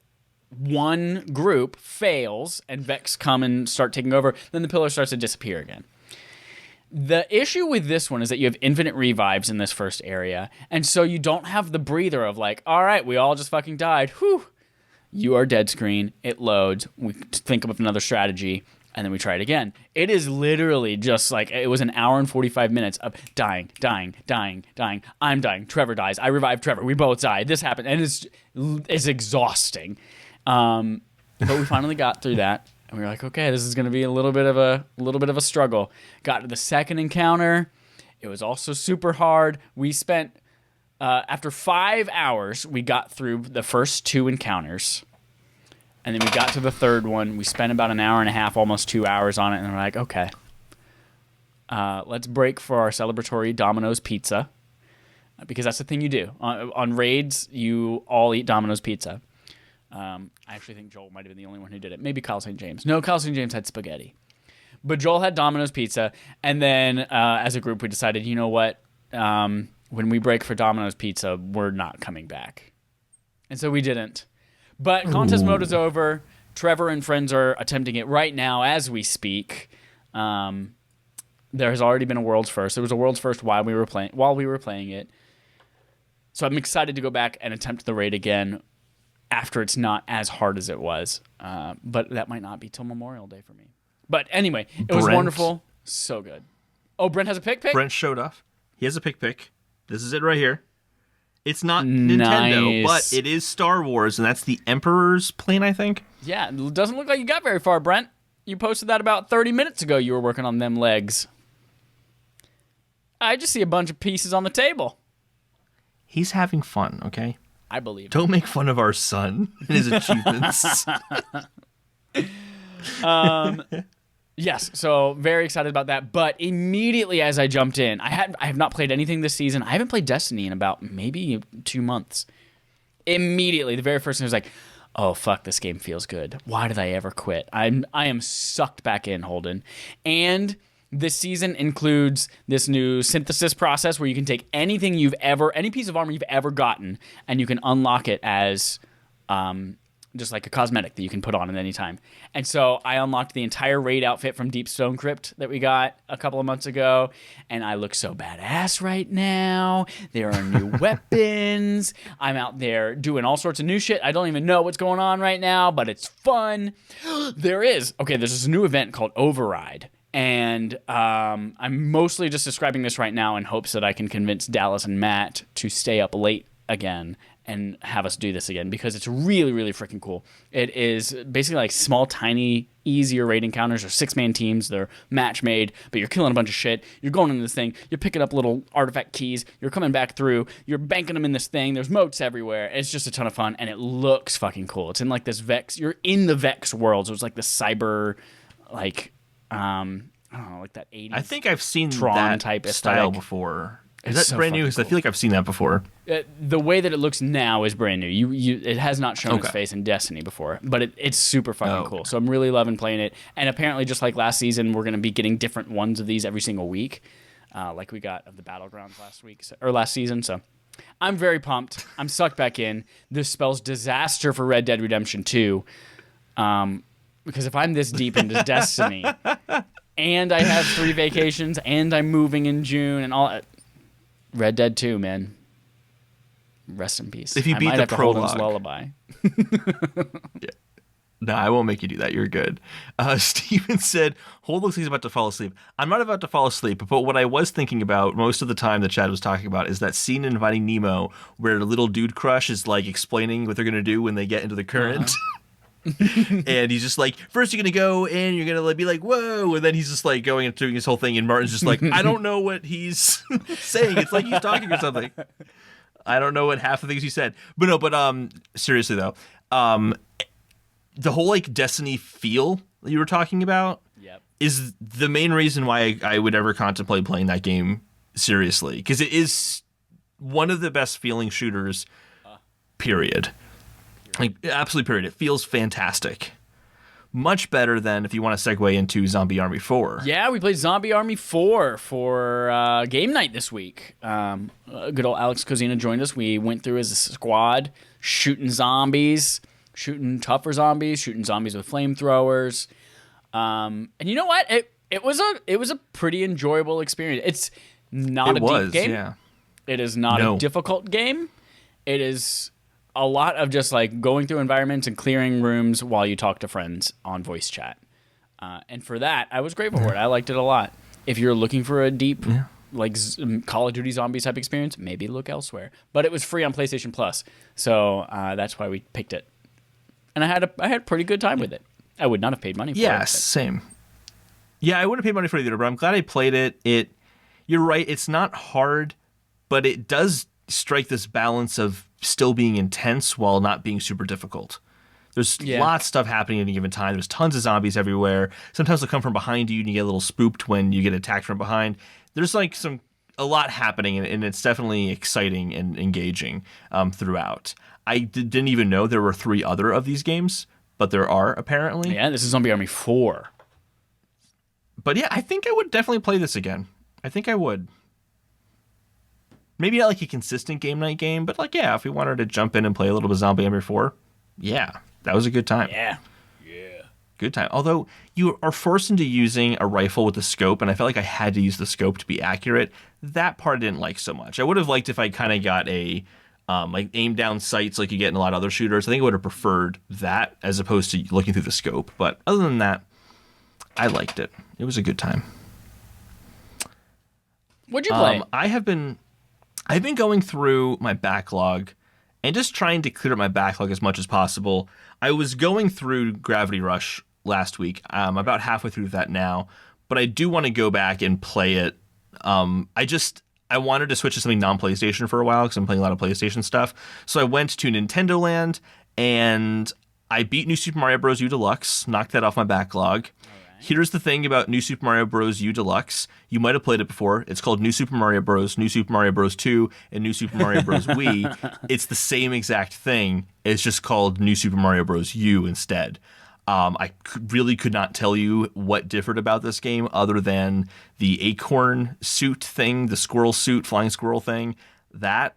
one group fails and Vex come and start taking over, then the pillar starts to disappear again. The issue with this one is that you have infinite revives in this first area, and so you don't have the breather of like, all right, we all just fucking died. Whew. You are dead screen. It loads. We think of another strategy, and then we try it again. It is literally just like, it was an hour and 45 minutes of dying. I'm dying. Trevor dies. I revive Trevor. We both die. This happened. And it's exhausting. But we finally got through that. And we were like, okay, this is going to be a little bit of a struggle. Got to the second encounter. It was also super hard. We spent... after 5 hours, we got through the first 2 encounters, and then we got to the third one. We spent about an hour and a half, almost 2 hours on it, and we're like, okay, let's break for our celebratory Domino's pizza, because that's the thing you do. On raids, you all eat Domino's pizza. I actually think Joel might have been the only one who did it. Maybe Kyle St. James. No, Kyle St. James had spaghetti. But Joel had Domino's pizza, and then as a group, we decided, you know what, when we break for Domino's Pizza, we're not coming back. And so we didn't. But contest mode is over. Trevor and friends are attempting it right now as we speak. There has already been a world's first. There was a world's first while we were playing it. So I'm excited to go back and attempt the raid again after it's not as hard as it was. But that might not be till Memorial Day for me. But anyway, it was wonderful. So good. Oh, Brent has a pick? Brent showed off. He has a pick. This is it right here. It's not Nintendo, but it is Star Wars, and that's the Emperor's plane, I think. Yeah, it doesn't look like you got very far, Brent. You posted that about 30 minutes ago. You were working on them legs. I just see a bunch of pieces on the table. He's having fun, okay? I believe. Don't make fun of our son and his achievements. Yes, so very excited about that. But immediately as I jumped in, I have not played anything this season. I haven't played Destiny in about maybe 2 months. Immediately, the very first thing was like, oh fuck, this game feels good. Why did I ever quit? I am sucked back in, Holden. And this season includes this new synthesis process where you can take any piece of armor you've ever gotten, and you can unlock it as just like a cosmetic that you can put on at any time. And so I unlocked the entire raid outfit from Deep Stone Crypt that we got a couple of months ago, and I look so badass right now. There are new weapons. I'm out there doing all sorts of new shit. I don't even know what's going on right now, but it's fun. There's this new event called Override. And I'm mostly just describing this right now in hopes that I can convince Dallas and Matt to stay up late again and have us do this again, because it's really, really freaking cool. It is basically like small, tiny, easier raid encounters. They're 6-man teams. They're match made, but you're killing a bunch of shit. You're going into this thing. You're picking up little artifact keys. You're coming back through. You're banking them in this thing. There's moats everywhere. It's just a ton of fun, and it looks fucking cool. It's in like this Vex. You're in the Vex world, so it's like the cyber, like, I don't know, like that 80s. I think I've seen Tron that type style aesthetic before. Is that so brand new? fucking Because I cool. feel like I've seen that before. The way that it looks now is brand new. It has not shown its face in Destiny before, but it's super fucking cool. So I'm really loving playing it. And apparently, just like last season, we're going to be getting different ones of these every single week, like we got of the Battlegrounds last season. So I'm very pumped. I'm sucked back in. This spells disaster for Red Dead Redemption 2, because if I'm this deep into Destiny, and I have 3 vacations, and I'm moving in June, and all. Red Dead 2, man. Rest in peace. If you beat I might the have to hold his prologue. lullaby. Yeah. No, I won't make you do that. You're good. Steven said, Hold looks like he's about to fall asleep. I'm not about to fall asleep, but what I was thinking about most of the time that Chad was talking about is that scene in Finding Nemo where the little dude crush is like explaining what they're going to do when they get into the current. And he's just like, first you're going to go and you're going to be like, whoa. And then he's just like going and doing his whole thing. And Martin's just like, I don't know what he's saying. It's like he's talking or something. I don't know what half the things he said. But seriously though, the whole like Destiny feel that you were talking about is the main reason why I would ever contemplate playing that game seriously. Because it is one of the best feeling shooters, period. Like, absolutely period. It feels fantastic. Much better than if you want to segue into Zombie Army 4. Yeah, we played Zombie Army 4 for game night this week. Good old Alex Cozina joined us. We went through as a squad, shooting zombies, shooting tougher zombies, shooting zombies with flamethrowers. And you know what? It was a pretty enjoyable experience. It's not a deep game. Yeah. It is not a difficult game. It is a lot of just like going through environments and clearing rooms while you talk to friends on voice chat. And for that, I was grateful for it. I liked it a lot. If you're looking for a deep, like Call of Duty Zombies type experience, maybe look elsewhere. But it was free on PlayStation Plus, so that's why we picked it. And I had a pretty good time with it. I would not have paid money for it. Yeah, same. Yeah, I wouldn't have paid money for it either, but I'm glad I played it. You're right, it's not hard, but it does strike this balance of still being intense while not being super difficult. There's lots of stuff happening at any given time. There's tons of zombies everywhere. Sometimes they'll come from behind you and you get a little spooked when you get attacked from behind. There's like a lot happening, and it's definitely exciting and engaging throughout. I didn't even know there were 3 other of these games, but there are apparently. Yeah, this is Zombie Army 4. But yeah, I think I would definitely play this again. I think I would. Maybe not like a consistent game night game, but like, yeah, if we wanted to jump in and play a little bit of Zombie Army 4, yeah, that was a good time. Yeah. Good time. Although you are forced into using a rifle with a scope, and I felt like I had to use the scope to be accurate. That part I didn't like so much. I would have liked if I kind of got a like aim down sights like you get in a lot of other shooters. I think I would have preferred that as opposed to looking through the scope. But other than that, I liked it. It was a good time. What'd you play? I've been going through my backlog and just trying to clear up my backlog as much as possible. I was going through Gravity Rush last week. I'm about halfway through that now, but I do want to go back and play it. I wanted to switch to something non-PlayStation for a while because I'm playing a lot of PlayStation stuff. So I went to Nintendo Land and I beat New Super Mario Bros. U Deluxe, knocked that off my backlog. Here's the thing about New Super Mario Bros. U Deluxe. You might have played it before. It's called New Super Mario Bros., New Super Mario Bros. 2, and New Super Mario Bros. Wii. It's the same exact thing. It's just called New Super Mario Bros. U instead. I really could not tell you what differed about this game other than the acorn suit thing, the squirrel suit, flying squirrel thing. That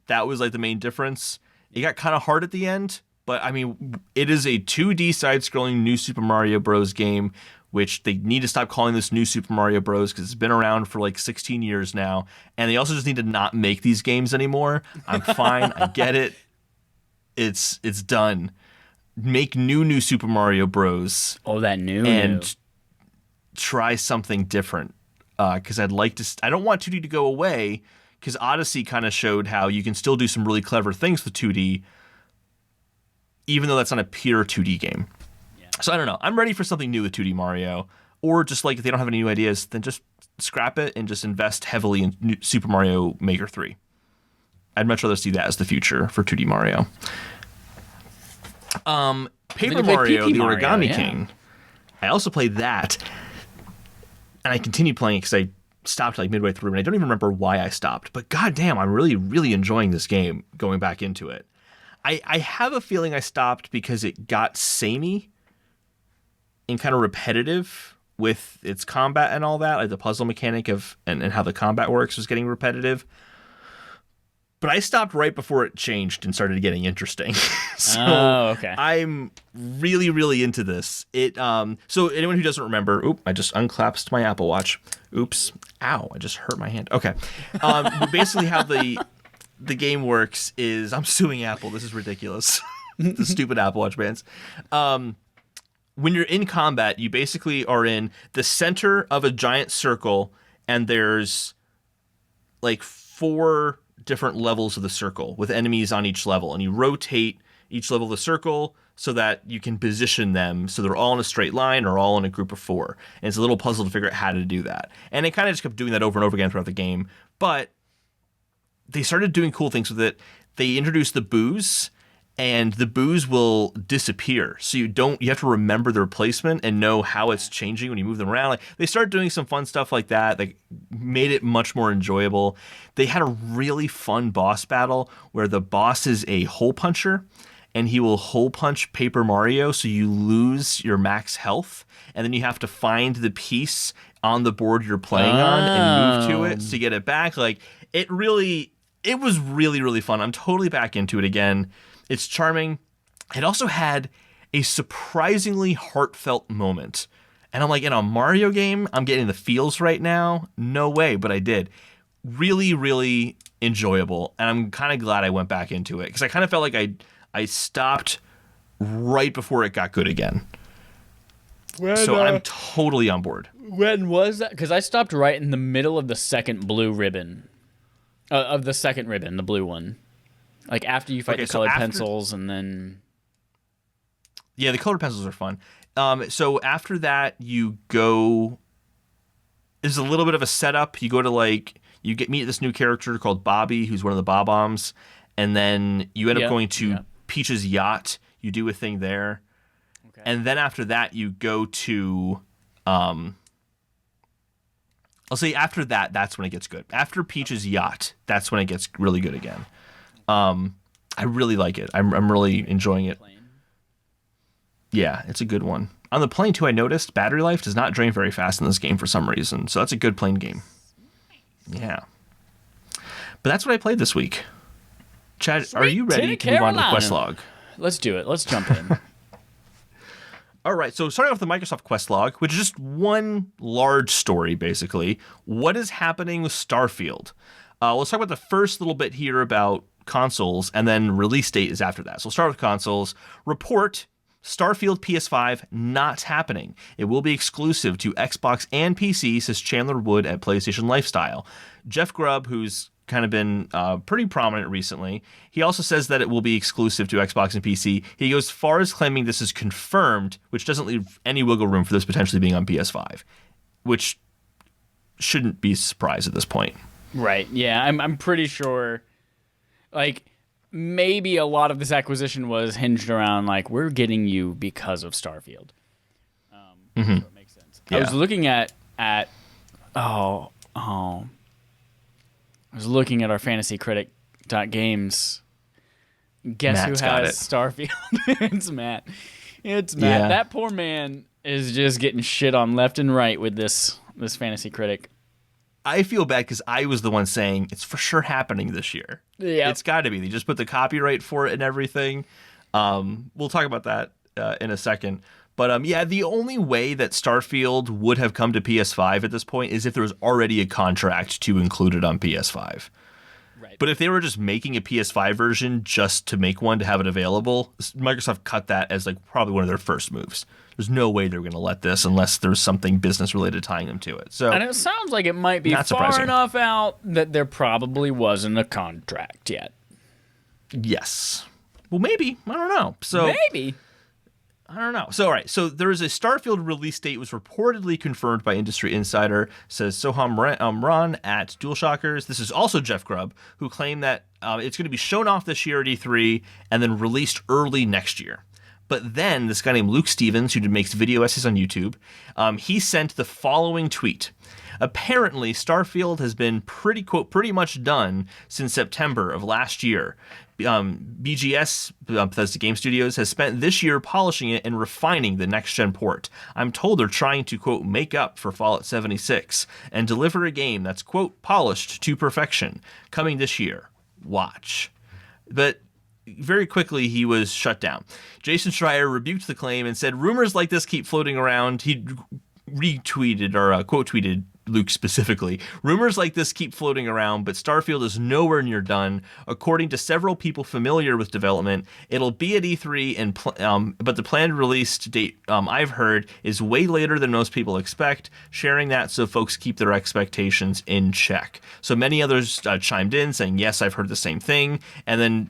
was like the main difference. It got kind of hard at the end. But, I mean, it is a 2D side-scrolling New Super Mario Bros. Game, which they need to stop calling this New Super Mario Bros. Because it's been around for like 16 years now. And they also just need to not make these games anymore. I'm fine. I get it. It's done. Make new Super Mario Bros. Oh, that new. Try something different. Because I'd like to... I don't want 2D to go away, because Odyssey kind of showed how you can still do some really clever things with 2D, even though that's not a pure 2D game. Yeah. So I don't know. I'm ready for something new with 2D Mario. Or just like if they don't have any new ideas, then just scrap it and just invest heavily in new Super Mario Maker 3. I'd much rather see that as the future for 2D Mario. Paper Mario, the Origami King. I also played that. And I continued playing because I stopped like midway through, and I don't even remember why I stopped. But goddamn, I'm really, really enjoying this game going back into it. I have a feeling I stopped because it got samey and kind of repetitive with its combat and all that. Like the puzzle mechanic of and how the combat works was getting repetitive. But I stopped right before it changed and started getting interesting. So okay. I'm really, really into this. So anyone who doesn't remember, I just unclasped my Apple Watch. Oops. Ow, I just hurt my hand. Okay. Basically how the game works is, I'm suing Apple. This is ridiculous. The stupid Apple Watch bands. When you're in combat, you basically are in the center of a giant circle, and there's like 4 different levels of the circle with enemies on each level, and you rotate each level of the circle so that you can position them so they're all in a straight line or all in a group of 4. And it's a little puzzle to figure out how to do that. And it kind of just kept doing that over and over again throughout the game. But they started doing cool things with it. They introduced the boos, and the boos will disappear. So you have to remember their placement and know how it's changing when you move them around. Like, they started doing some fun stuff like that. They made it much more enjoyable. They had a really fun boss battle where the boss is a hole puncher, and he will hole punch Paper Mario, so you lose your max health, and then you have to find the piece on the board you're playing on and move to it to get it back. Like, it was really, really fun. I'm totally back into it again. It's charming. It also had a surprisingly heartfelt moment. And I'm like, in a Mario game, I'm getting the feels right now. No way, but I did. Really, really enjoyable. And I'm kind of glad I went back into it, because I kind of felt like I stopped right before it got good again. So I'm totally on board. When was that? Because I stopped right in the middle of the second blue ribbon. Of the second ribbon, the blue one. Like after you fight the colored pencils, and then... Yeah, the colored pencils are fun. So after that, you go... There's a little bit of a setup. You go to meet this new character called Bobby, who's one of the Bob-Ombs, and then you end up going to Peach's yacht. You do a thing there. Okay. And then after that, you go to... I'll say after that, that's when it gets good. After Peach's yacht, that's when it gets really good again. I really like it. I'm really enjoying it. Yeah, it's a good one. On the plane, too, I noticed battery life does not drain very fast in this game for some reason. So that's a good plane game. Yeah. But that's what I played this week. Chad, are you ready to move on to the quest log? Let's do it. Let's jump in. All right, so starting off with the Microsoft quest log, which is just one large story, basically. What is happening with Starfield? Let's talk about the first little bit here about consoles, and then release date is after that. So we'll start with consoles. Report, Starfield PS5 not happening. It will be exclusive to Xbox and PC, says Chandler Wood at PlayStation Lifestyle. Jeff Grubb, who's kind of been pretty prominent recently, he also says that it will be exclusive to Xbox and PC. He goes far as claiming this is confirmed, which doesn't leave any wiggle room for this potentially being on PS5, which shouldn't be a surprise at this point. Right. Yeah, I'm pretty sure. Like, maybe a lot of this acquisition was hinged around like, we're getting you because of Starfield. So it makes sense. Yeah. I was looking at I was looking at our fantasy critic.games. Guess Matt's who has Starfield? It's Matt. It's Matt. Yeah. That poor man is just getting shit on left and right with this fantasy critic. I feel bad because I was the one saying it's for sure happening this year. Yeah, it's got to be. They just put the copyright for it and everything. We'll talk about that in a second. But the only way that Starfield would have come to PS5 at this point is if there was already a contract to include it on PS5. Right. But if they were just making a PS5 version just to make one to have it available, Microsoft cut that as like probably one of their first moves. There's no way they're going to let this unless there's something business related tying them to it. So, and it sounds like it might be far enough out that there probably wasn't a contract yet. Yes. Well, maybe. I don't know. So maybe. I don't know. So, all right. So there is a Starfield release date was reportedly confirmed by Industry Insider, says Soham Ran at DualShockers. This is also Jeff Grubb, who claimed that it's going to be shown off this year at E3 and then released early next year. But then this guy named Luke Stevens, who makes video essays on YouTube, he sent the following tweet. Apparently, Starfield has been pretty much done since September of last year. BGS, Bethesda Game Studios, has spent this year polishing it and refining the next-gen port. I'm told they're trying to, quote, make up for Fallout 76 and deliver a game that's, quote, polished to perfection, coming this year. Watch. But very quickly, he was shut down. Jason Schreier rebuked the claim and said rumors like this keep floating around. He retweeted or quote tweeted Luke specifically. Rumors like this keep floating around, but Starfield is nowhere near done. According to several people familiar with development, it'll be at E3, but the planned release date I've heard is way later than most people expect, sharing that so folks keep their expectations in check. So many others chimed in saying, yes, I've heard the same thing. And then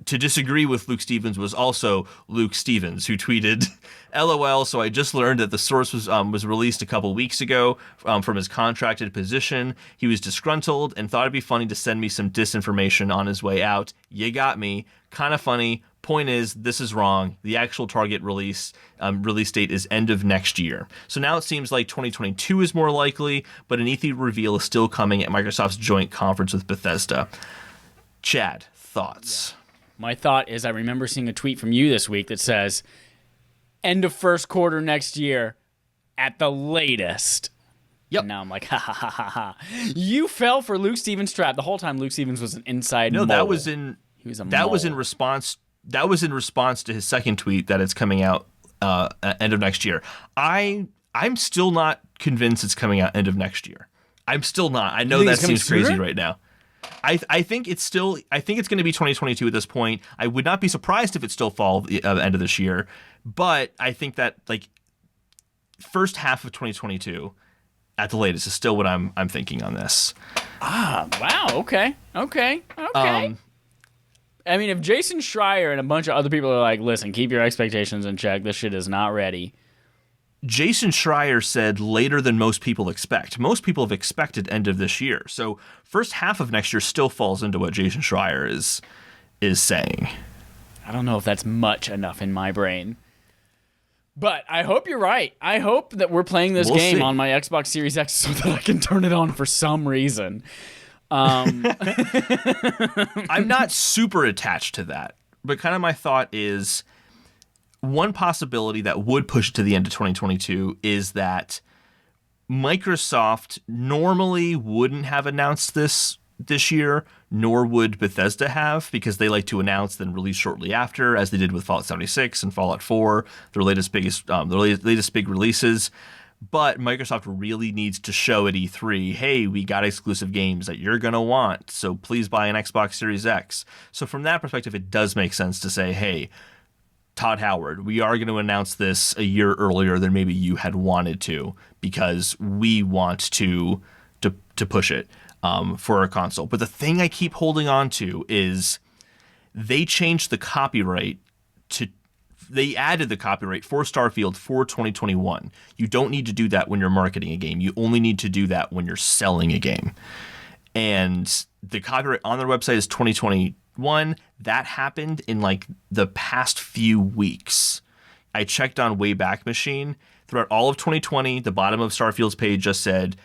to disagree with Luke Stevens was also Luke Stevens, who tweeted, LOL, so I just learned that the source was released a couple weeks ago from his contracted position. He was disgruntled and thought it'd be funny to send me some disinformation on his way out. You got me. Kind of funny. Point is, this is wrong. The actual target release date is end of next year. So now it seems like 2022 is more likely, but an E3 reveal is still coming at Microsoft's joint conference with Bethesda. Chad, thoughts? Yeah. My thought is I remember seeing a tweet from you this week that says, end of first quarter next year at the latest. Yep. And now I'm like, ha ha ha ha ha. You fell for Luke Stevens' trap. The whole time Luke Stevens was an inside mole. That was in response to his second tweet that it's coming out end of next year. I'm still not convinced it's coming out end of next year. I'm still not. I know that seems crazy right now. I think it's going to be 2022 at this point. I would not be surprised if it still fall end of this year, but I think that like first half of 2022 at the latest is still what I'm thinking on this. Wow. Okay. I mean, if Jason Schreier and a bunch of other people are like, listen, keep your expectations in check. This shit is not ready. Jason Schreier said later than most people expect. Most people have expected end of this year. So first half of next year still falls into what Jason Schreier is saying. I don't know if that's much enough in my brain. But I hope you're right. I hope that we're playing this game on my Xbox Series X so that I can turn it on for some reason. I'm not super attached to that. But kind of my thought is, one possibility that would push it to the end of 2022 is that Microsoft normally wouldn't have announced this year, nor would Bethesda have, because they like to announce then release shortly after, as they did with Fallout 76 and Fallout 4, their latest big releases. But Microsoft really needs to show at E3, hey, we got exclusive games that you're going to want, so please buy an Xbox Series X. So from that perspective, it does make sense to say, hey, Todd Howard, we are going to announce this a year earlier than maybe you had wanted to, because we want to push it for a console. But the thing I keep holding on to is they changed the copyright they added the copyright for Starfield for 2021. You don't need to do that when you're marketing a game. You only need to do that when you're selling a game. And the copyright on their website is 2021. That happened in like the past few weeks. I checked on Wayback Machine. Throughout all of 2020, the bottom of Starfield's page just said,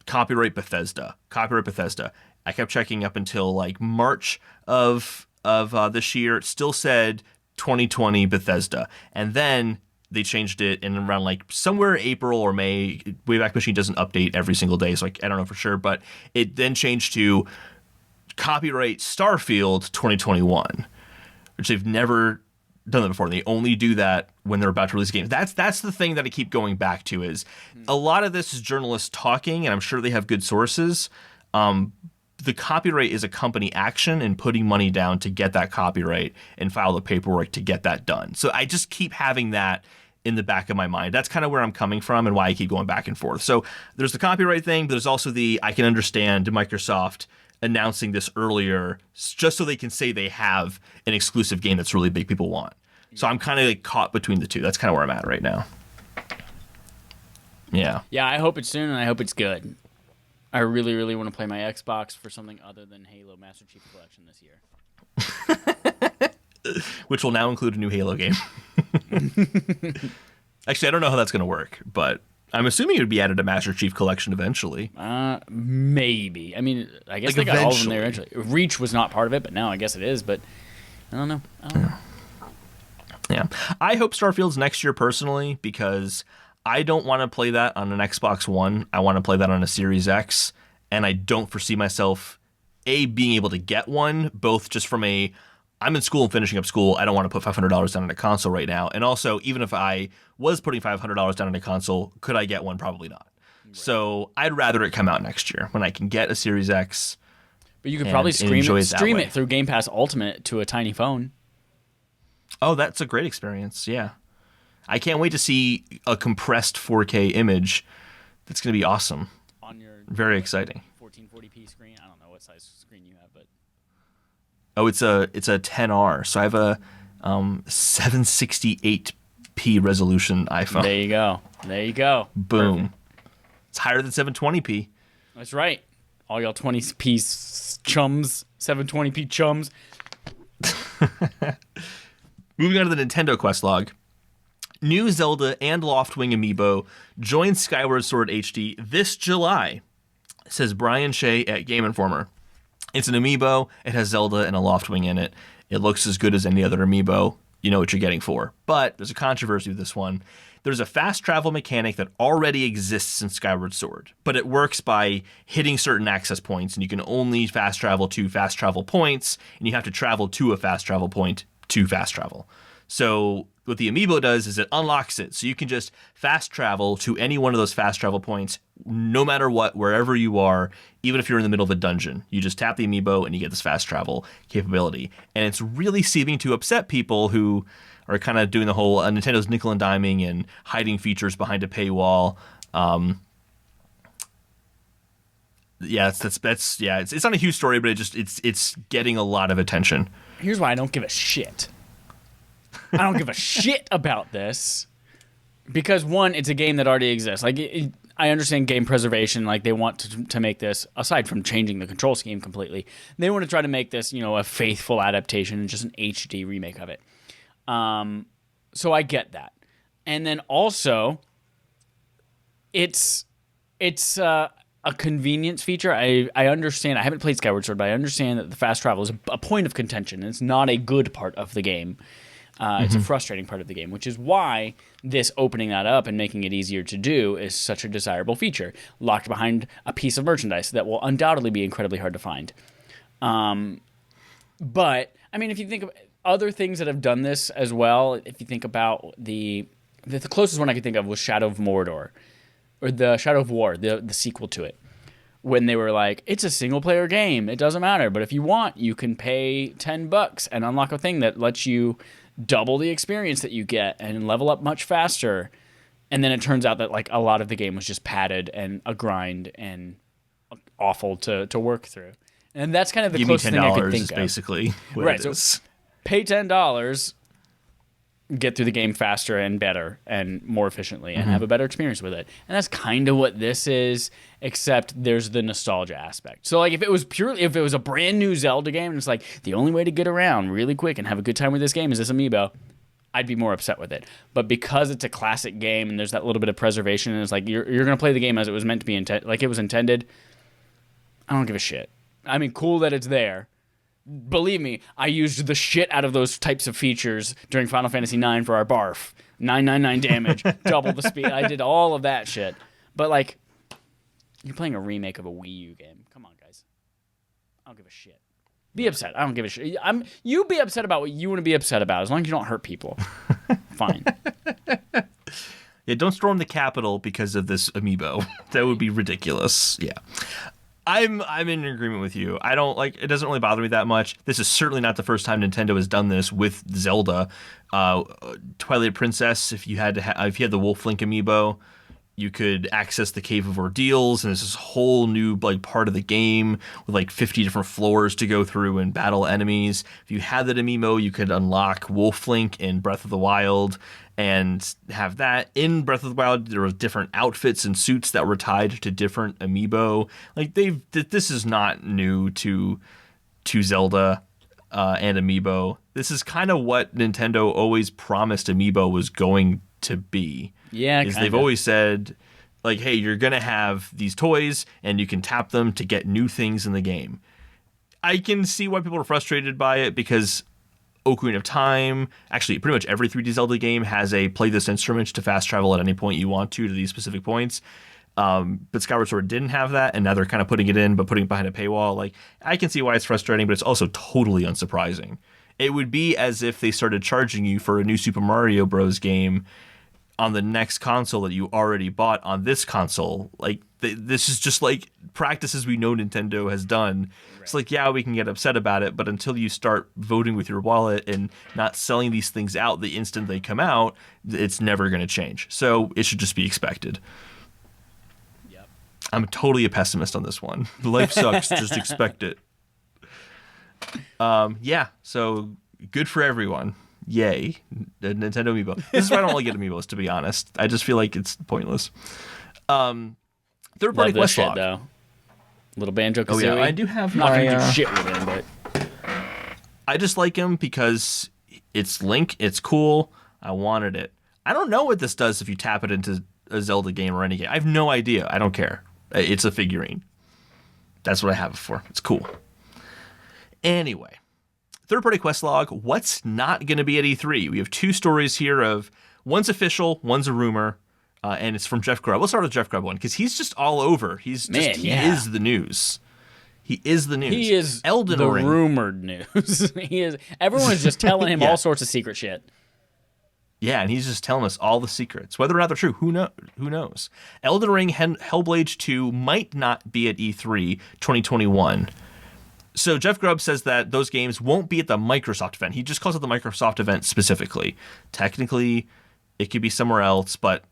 copyright Bethesda. Copyright Bethesda. I kept checking up until like March of this year. It still said 2020 Bethesda. And then they changed it in around like somewhere April or May. Wayback Machine doesn't update every single day, so I don't know for sure. But it then changed to copyright Starfield 2021, which they've never done that before. They only do that when they're about to release games. That's the thing that I keep going back to is a lot of this is journalists talking, and I'm sure they have good sources. The copyright is a company action and putting money down to get that copyright and file the paperwork to get that done. So I just keep having that in the back of my mind. That's kind of where I'm coming from and why I keep going back and forth. So there's the copyright thing, but there's also I can understand Microsoft announcing this earlier just so they can say they have an exclusive game that's really big people want. So I'm kind of like caught between the two. That's kind of where I'm at right now. Yeah. Yeah, I hope it's soon and I hope it's good. I really, really want to play my Xbox for something other than Halo Master Chief Collection this year. Which will now include a new Halo game. Actually, I don't know how that's going to work, but I'm assuming it would be added to Master Chief Collection eventually. Maybe. I mean, I guess they got all of them there eventually. Reach was not part of it, but now I guess it is. But I don't know. Yeah. I hope Starfield's next year personally, because I don't want to play that on an Xbox One. I want to play that on a Series X, and I don't foresee myself, being able to get one, both just from I'm in school and finishing up school. I don't want to put $500 down on a console right now. And also, even if I was putting $500 down on a console, could I get one? Probably not. Right. So I'd rather it come out next year when I can get a Series X. But you could probably stream it through Game Pass Ultimate to a tiny phone. Oh, that's a great experience. Yeah. I can't wait to see a compressed 4K image. That's going to be awesome. On your very exciting 1440p screen. I don't know what size screen you have, but it's a 10R. So I have a 768p resolution iPhone. There you go. Boom. Perfect. It's higher than 720p. That's right. All y'all 20p chums, 720p chums. Moving on to the Nintendo Quest log. New Zelda and Loftwing Amiibo join Skyward Sword HD this July, says Brian Shea at Game Informer. It's an Amiibo. It has Zelda and a Loftwing in it. It looks as good as any other Amiibo. You know what you're getting for. But there's a controversy with this one. There's a fast travel mechanic that already exists in Skyward Sword, but it works by hitting certain access points, and you can only fast travel to fast travel points, and you have to travel to a fast travel point to fast travel. So what the Amiibo does is it unlocks it. So you can just fast travel to any one of those fast travel points, no matter what, wherever you are, even if you're in the middle of a dungeon. You just tap the Amiibo and you get this fast travel capability. And it's really seeming to upset people who are kind of doing the whole Nintendo's nickel and diming and hiding features behind a paywall. It's not a huge story, but it's getting a lot of attention. Here's why I don't give a shit. I don't give a shit about this because, one, it's a game that already exists. I understand game preservation. Like, they want to make this, aside from changing the control scheme completely, they want to try to make this, a faithful adaptation and just an HD remake of it. So I get that. And then also, it's a convenience feature. I understand. I haven't played Skyward Sword, but I understand that the fast travel is a point of contention. It's not a good part of the game. It's a frustrating part of the game, which is why this opening that up and making it easier to do is such a desirable feature, locked behind a piece of merchandise that will undoubtedly be incredibly hard to find. But, I mean, if you think of other things that have done this as well, if you think about the closest one I could think of was Shadow of Mordor, or the Shadow of War, the sequel to it, when they were like, it's a single-player game, it doesn't matter, but if you want, you can pay $10 and unlock a thing that lets you double the experience that you get and level up much faster. And then it turns out that a lot of the game was just padded and a grind and awful to work through. And that's kind of the closest thing I could think of. Basically what right, it is. So pay $10, get through the game faster and better and more efficiently and have a better experience with it. And that's kind of what this is, except there's the nostalgia aspect. So if it was a brand new Zelda game and it's like the only way to get around really quick and have a good time with this game is this Amiibo, I'd be more upset with it. But because it's a classic game and there's that little bit of preservation and it's like you're going to play the game as it was meant to be like it was intended, I don't give a shit. I mean, cool that it's there. Believe me, I used the shit out of those types of features during Final Fantasy IX for our barf. 999 damage, double the speed. I did all of that shit. But, you're playing a remake of a Wii U game. Come on, guys. I don't give a shit. Be upset. I don't give a shit. You be upset about what you want to be upset about, as long as you don't hurt people. Fine. Yeah, don't storm the Capitol because of this Amiibo. That would be ridiculous. Yeah. I'm in agreement with you. I don't it doesn't really bother me that much. This is certainly not the first time Nintendo has done this with Zelda. Twilight Princess, if you had the Wolf Link Amiibo, you could access the Cave of Ordeals, and there's this whole new part of the game with 50 different floors to go through and battle enemies. If you had that Amiibo, you could unlock Wolf Link in Breath of the Wild and have that. In Breath of the Wild, there were different outfits and suits that were tied to different Amiibo. This is not new to Zelda. and Amiibo. This is kind of what Nintendo always promised Amiibo was going to be. Yeah, they've always said, like, hey, you're going to have these toys and you can tap them to get new things in the game. I can see why people are frustrated by it because Ocarina of Time, actually pretty much every 3D Zelda game has a play this instrument to fast travel at any point you want to these specific points. But Skyward Sword didn't have that, and now they're kind of putting it in, but putting it behind a paywall. Like, I can see why it's frustrating, but it's also totally unsurprising. It would be as if they started charging you for a new Super Mario Bros. Game on the next console that you already bought on this console. Like, this is just like practices we know Nintendo has done. Right. It's like, yeah, we can get upset about it, but until you start voting with your wallet and not selling these things out the instant they come out, it's never going to change. So it should just be expected. Yep. I'm totally a pessimist on this one. Life sucks. Just expect it. Yeah, so good for everyone. Yay, the Nintendo Amiibo. This is why I don't really get Amiibos, to be honest. I just feel like it's pointless. Third-party quest log, though. Little Banjo-Kazooie. Oh yeah, I do have. I'm not gonna do shit with him, but I just like him because it's Link. It's cool. I wanted it. I don't know what this does if you tap it into a Zelda game or any game. I have no idea. I don't care. It's a figurine. That's what I have it for. It's cool. Anyway. Third-party quest log, what's not going to be at E3? We have two stories here of one's official, one's a rumor, and it's from Jeff Grubb. Let's start with Jeff Grubb one, because he's just all over. He is the news. He is the news. He is Elden the Ring. Rumored news. He is. Everyone's just telling him all sorts of secret shit. Yeah, and he's just telling us all the secrets. Whether or not they're true, who knows? Elden Ring Hellblade 2 might not be at E3 2021. So Jeff Grubb says that those games won't be at the Microsoft event. He just calls it the Microsoft event specifically. Technically, it could be somewhere else, but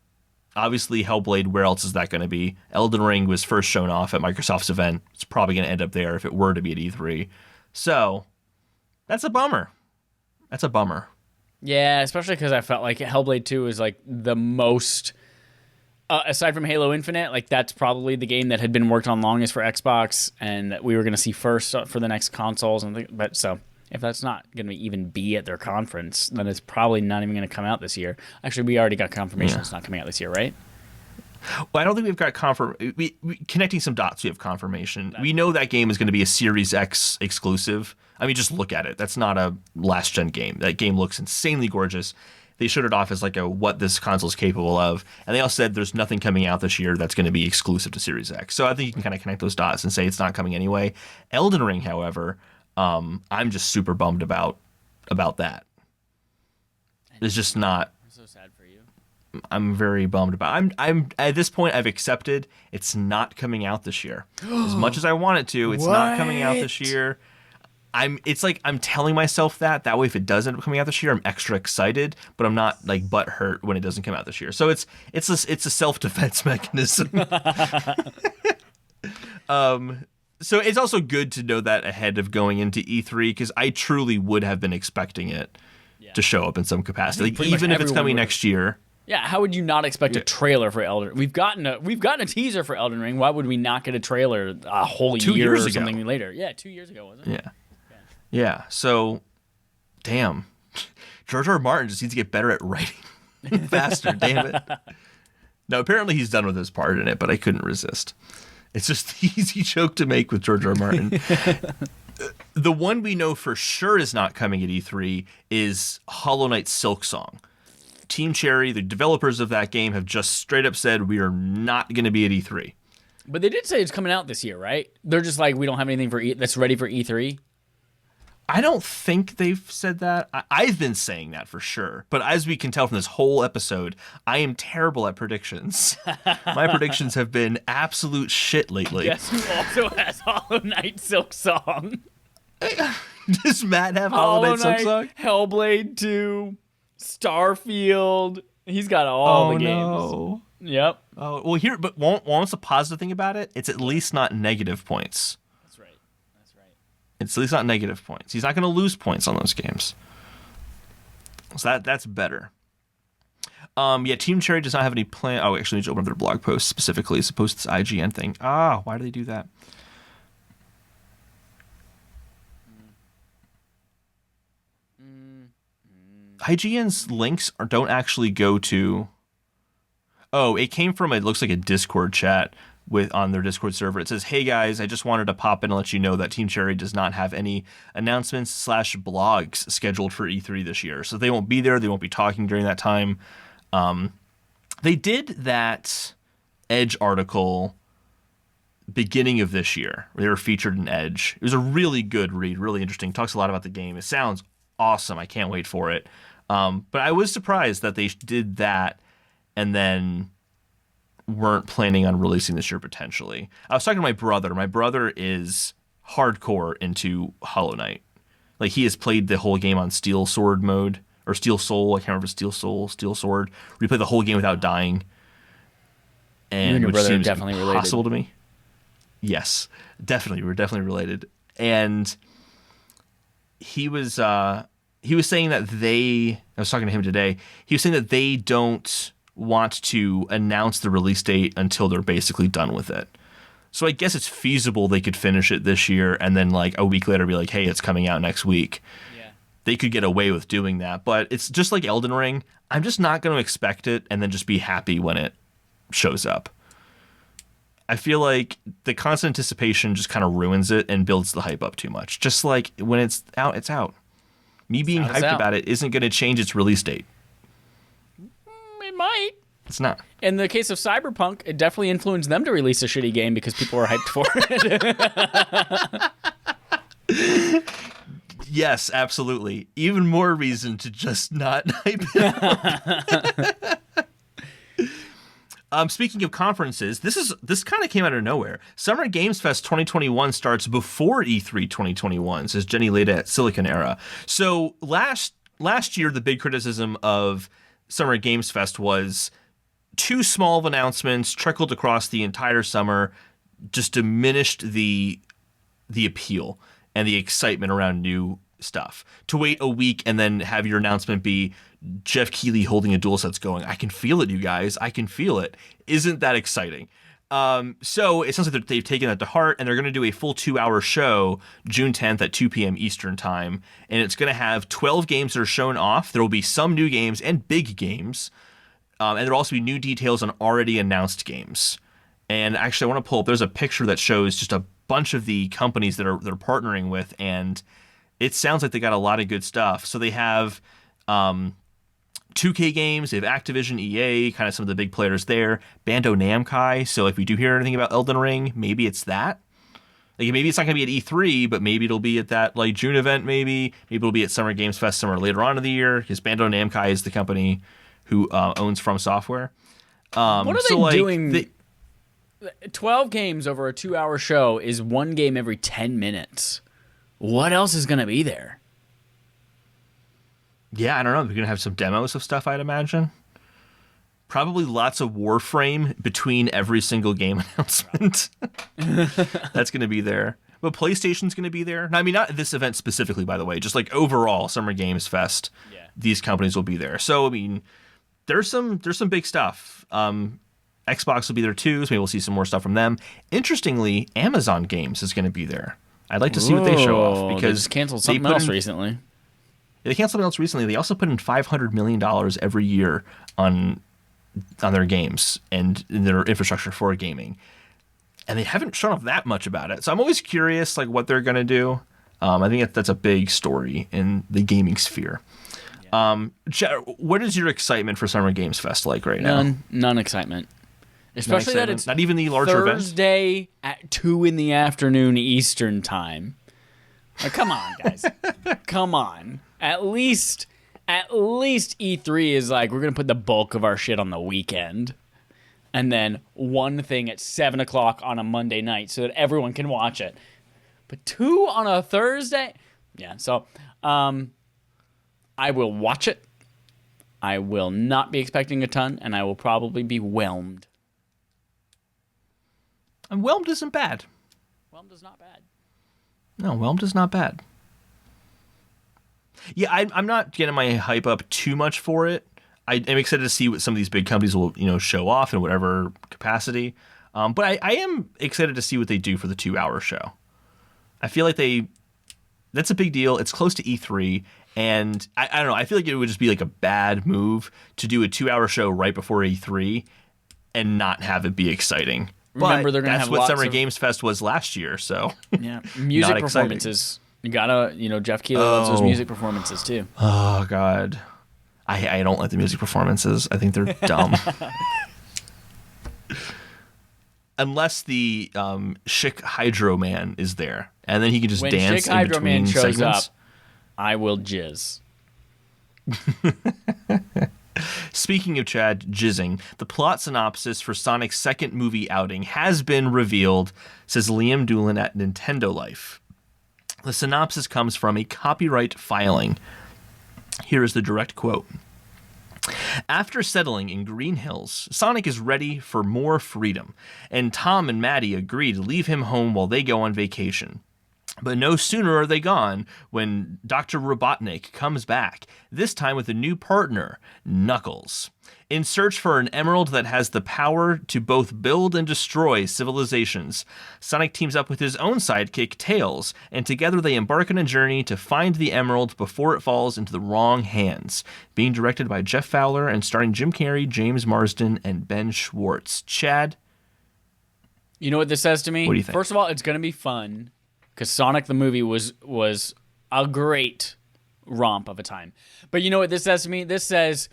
obviously Hellblade, where else is that going to be? Elden Ring was first shown off at Microsoft's event. It's probably going to end up there if it were to be at E3. So that's a bummer. Yeah, especially because I felt like Hellblade 2 is like the most... aside from Halo Infinite, like that's probably the game that had been worked on longest for Xbox, and that we were going to see first for the next consoles. But so if that's not going to even be at their conference, then it's probably not even going to come out this year. Actually, we already got confirmation it's not coming out this year, right? Well, I don't think we've got connecting some dots. We have confirmation. We know that game is going to be a Series X exclusive. I mean, just look at it. That's not a last gen game. That game looks insanely gorgeous. They showed it off as like what this console is capable of. And they also said there's nothing coming out this year that's going to be exclusive to Series X. So I think you can kind of connect those dots and say it's not coming anyway. Elden Ring, however, I'm just super bummed about that. It's just not. I'm so sad for you. I'm very bummed about. I'm at this point I've accepted it's not coming out this year. As much as I want it to, it's not coming out this year. It's like I'm telling myself that way if it doesn't end up coming out this year, I'm extra excited, but I'm not like butthurt when it doesn't come out this year. So it's a self-defense mechanism. So it's also good to know that ahead of going into E3, because I truly would have been expecting it to show up in some capacity, like, even if it's coming next year. Yeah, how would you not expect a trailer for Elden Ring? We've gotten a teaser for Elden Ring. Why would we not get a trailer a whole year or something later? Yeah, 2 years ago, wasn't it? Yeah, so, damn. George R. R. Martin just needs to get better at writing faster, damn it. Now, apparently he's done with his part in it, but I couldn't resist. It's just the easy joke to make with George R. R. Martin. The one we know for sure is not coming at E3 is Hollow Knight Silksong. Team Cherry, the developers of that game, have just straight up said we are not going to be at E3. But they did say it's coming out this year, right? They're just like, we don't have anything that's ready for E3. I don't think they've said that. I've been saying that for sure. But as we can tell from this whole episode, I am terrible at predictions. My predictions have been absolute shit lately. Guess who also has Hollow Knight Silksong? Does Matt have Hollow Knight Silksong? Hellblade 2, Starfield. He's got all the games. No. Yep. Oh, well, but what's the positive thing about it? It's at least not negative points. It's at least not negative points. He's not going to lose points on those games. So that's better. Team Cherry does not have any plan. Oh, actually, I need to open up their blog post specifically as opposed to this IGN thing. Why do they do that? IGN's links don't actually go to. Oh, it came from, it looks like a Discord chat on their Discord server. It says, "Hey guys, I just wanted to pop in and let you know that Team Cherry does not have any announcements/blogs scheduled for E3 this year. So they won't be there. They won't be talking during that time." They did that Edge article beginning of this year. They were featured in Edge. It was a really good read, really interesting. Talks a lot about the game. It sounds awesome. I can't wait for it. But I was surprised that they did that and then weren't planning on releasing this year potentially. I was talking to my brother. My brother is hardcore into Hollow Knight. Like, he has played the whole game on Steel Sword mode, or Steel Soul. I can't remember, Steel Soul, Steel Sword. We play the whole game without dying. And which brother seems definitely impossible related. to me. Yes, definitely. We're definitely related. And he was saying that I was talking to him today. He was saying that they don't want to announce the release date until they're basically done with it. So I guess it's feasible they could finish it this year and then like a week later be like, "Hey, it's coming out next week." Yeah. They could get away with doing that, but it's just like Elden Ring. I'm just not going to expect it and then just be happy when it shows up. I feel like the constant anticipation just kind of ruins it and builds the hype up too much. Just like when it's out, it's out. Me being hyped about it isn't going to change its release date. It might. It's not. In the case of Cyberpunk, it definitely influenced them to release a shitty game because people were hyped for it. Yes, absolutely. Even more reason to just not hype it up. Speaking of conferences, this kind of came out of nowhere. Summer Games Fest 2021 starts before E3 2021, says Jenny Leda at Silicon Era. So last year, the big criticism of Summer Games Fest was too small of announcements trickled across the entire summer, just diminished the appeal and the excitement around new stuff. To wait a week and then have your announcement be Jeff Keighley holding a DualSense going, "I can feel it, you guys. I can feel it." Isn't that exciting? So it sounds like they've taken that to heart, and they're going to do a full 2-hour show June 10th at 2 p.m. Eastern time, and it's going to have 12 games that are shown off. There will be some new games and big games, and there will also be new details on already announced games. And actually, I want to pull up. There's a picture that shows just a bunch of the companies that they're partnering with, and it sounds like they got a lot of good stuff. So they have 2K Games, they have Activision, EA, kind of some of the big players there. Bandai Namco. So if we do hear anything about Elden Ring, maybe it's that. Like, maybe it's not going to be at E3, but maybe it'll be at that like June event. Maybe it'll be at Summer Games Fest somewhere later on in the year. Because Bandai Namco is the company who owns From Software. What are they doing? 12 games over a 2-hour show is one game every 10 minutes. What else is going to be there? Yeah, I don't know. They're going to have some demos of stuff, I'd imagine. Probably lots of Warframe between every single game announcement. That's going to be there. But PlayStation's going to be there. I mean, not this event specifically, by the way. Just like overall, Summer Games Fest, these companies will be there. So, I mean, there's some big stuff. Xbox will be there too, so maybe we'll see some more stuff from them. Interestingly, Amazon Games is going to be there. I'd like to see what they show off, because they just canceled something else recently. They canceled something else recently. They also put in $500 million every year on their games and in their infrastructure for gaming, and they haven't shown off that much about it. So I'm always curious, like, what they're going to do. I think that's a big story in the gaming sphere. Yeah. What is your excitement for Summer Games Fest like right now? None excitement. Especially that it's not even the larger event. Thursday at 2 p.m. Eastern time. Like, come on, guys. Come on. At least E3 is like, we're going to put the bulk of our shit on the weekend. And then one thing at 7 o'clock on a Monday night so that everyone can watch it. But 2 on a Thursday? Yeah, so I will watch it. I will not be expecting a ton, and I will probably be whelmed. And whelmed isn't bad. Whelmed is not bad. No, whelmed is not bad. Yeah, I'm not getting my hype up too much for it. I am excited to see what some of these big companies will, show off in whatever capacity. But I am excited to see what they do for the 2-hour show. I feel like that's a big deal. It's close to E3, And I don't know. I feel like it would just be like a bad move to do a 2-hour show right before E3 and not have it be exciting. Remember, but they're gonna that's have what lots Summer of Games Fest was last year. So yeah, music not performances. You gotta, Jeff Keighley loves those music performances too. Oh God, I don't like the music performances. I think they're dumb. Unless the Chic Hydro Man is there, and then he can just When dance Chic in Hydro between Man shows segments. up, I will jizz. Speaking of Chad jizzing, the plot synopsis for Sonic's second movie outing has been revealed, says Liam Doolin at Nintendo Life. The synopsis comes from a copyright filing. Here is the direct quote. After settling in Green Hills, Sonic is ready for more freedom, and Tom and Maddie agree to leave him home while they go on vacation. But no sooner are they gone when Dr. Robotnik comes back, this time with a new partner, Knuckles. In search for an emerald that has the power to both build and destroy civilizations, Sonic teams up with his own sidekick, Tails, and together they embark on a journey to find the emerald before it falls into the wrong hands. Being directed by Jeff Fowler and starring Jim Carrey, James Marsden, and Ben Schwartz. Chad? You know what this says to me? What do you think? First of all, it's going to be fun because Sonic the movie was a great romp of a time. But you know what this says to me? This says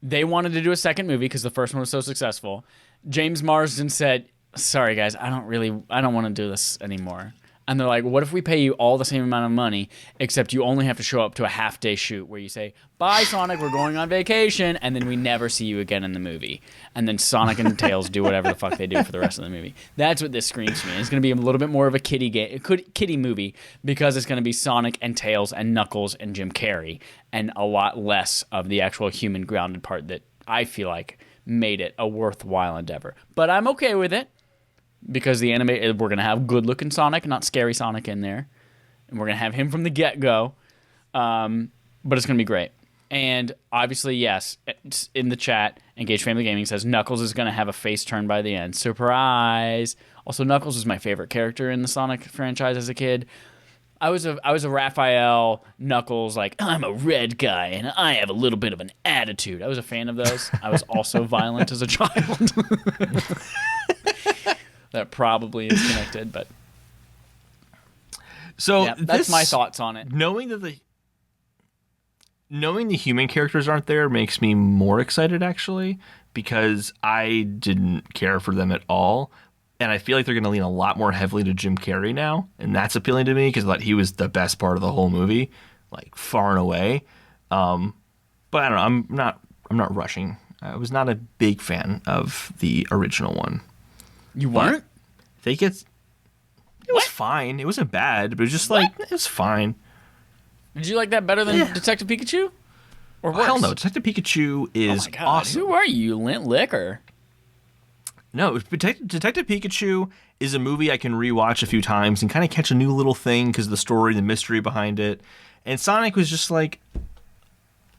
they wanted to do a second movie because the first one was so successful. James Marsden said, sorry guys, I don't want to do this anymore. And they're like, what if we pay you all the same amount of money, except you only have to show up to a half-day shoot where you say, bye, Sonic, we're going on vacation, and then we never see you again in the movie. And then Sonic and Tails do whatever the fuck they do for the rest of the movie. That's what this screams to me. It's going to be a little bit more of a kiddie movie because it's going to be Sonic and Tails and Knuckles and Jim Carrey and a lot less of the actual human grounded part that I feel like made it a worthwhile endeavor. But I'm okay with it. Because we're going to have good-looking Sonic, not scary Sonic in there. And we're going to have him from the get-go. But it's going to be great. And obviously, yes, in the chat, Engaged Family Gaming says Knuckles is going to have a face turn by the end. Surprise! Also, Knuckles was my favorite character in the Sonic franchise as a kid. I was a Raphael Knuckles, like, I'm a red guy and I have a little bit of an attitude. I was a fan of those. I was also violent as a child. That probably is connected, but so yeah, that's my thoughts on it. Knowing the human characters aren't there makes me more excited, actually, because I didn't care for them at all. And I feel like they're going to lean a lot more heavily to Jim Carrey now. And that's appealing to me because I thought he was the best part of the whole movie, like far and away. But I don't know. I'm not rushing. I was not a big fan of the original one. You weren't? It was fine. It wasn't bad, but it was just like, it was fine. Did you like that better than Detective Pikachu? Or worse? Hell no. Detective Pikachu is awesome. Who are you, Lint Liquor? No, Detective Pikachu is a movie I can rewatch a few times and kind of catch a new little thing because of the story, the mystery behind it. And Sonic was just like,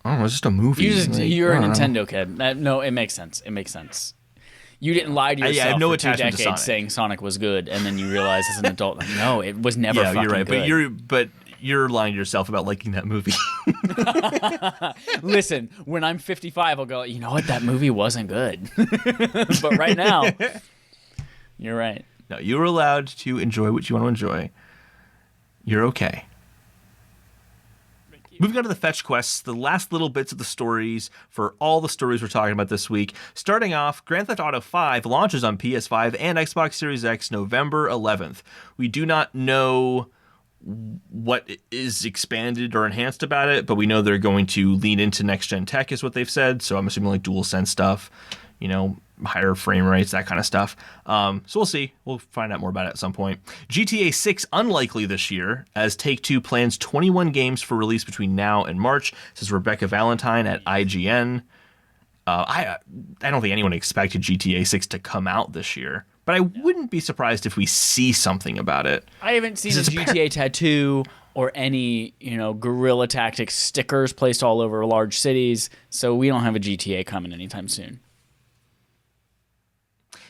I don't know, it's just a movie. You're a Nintendo kid. No, it makes sense. It makes sense. You didn't lie to yourself I have no for 2 attachment to decades Sonic. saying Sonic was good, and then you realize as an adult, like, no, it was never fucking you're right, good. But you're lying to yourself about liking that movie. Listen, when I'm 55, I'll go, you know what, that movie wasn't good. But right now, you're right. No, you're allowed to enjoy what you want to enjoy. You're okay. Moving on to the fetch quests, the last little bits of the stories for all the stories we're talking about this week. Starting off, Grand Theft Auto 5 launches on PS5 and Xbox Series X November 11th. We do not know what is expanded or enhanced about it, but we know they're going to lean into next-gen tech is what they've said, so I'm assuming like DualSense stuff, higher frame rates, that kind of stuff. So we'll see. We'll find out more about it at some point. GTA 6 unlikely this year, as Take-Two plans 21 games for release between now and March, says Rebecca Valentine at IGN. I don't think anyone expected GTA 6 to come out this year, but I wouldn't be surprised if we see something about it. I haven't seen a GTA tattoo or any, guerrilla tactics stickers placed all over large cities, so we don't have a GTA coming anytime soon.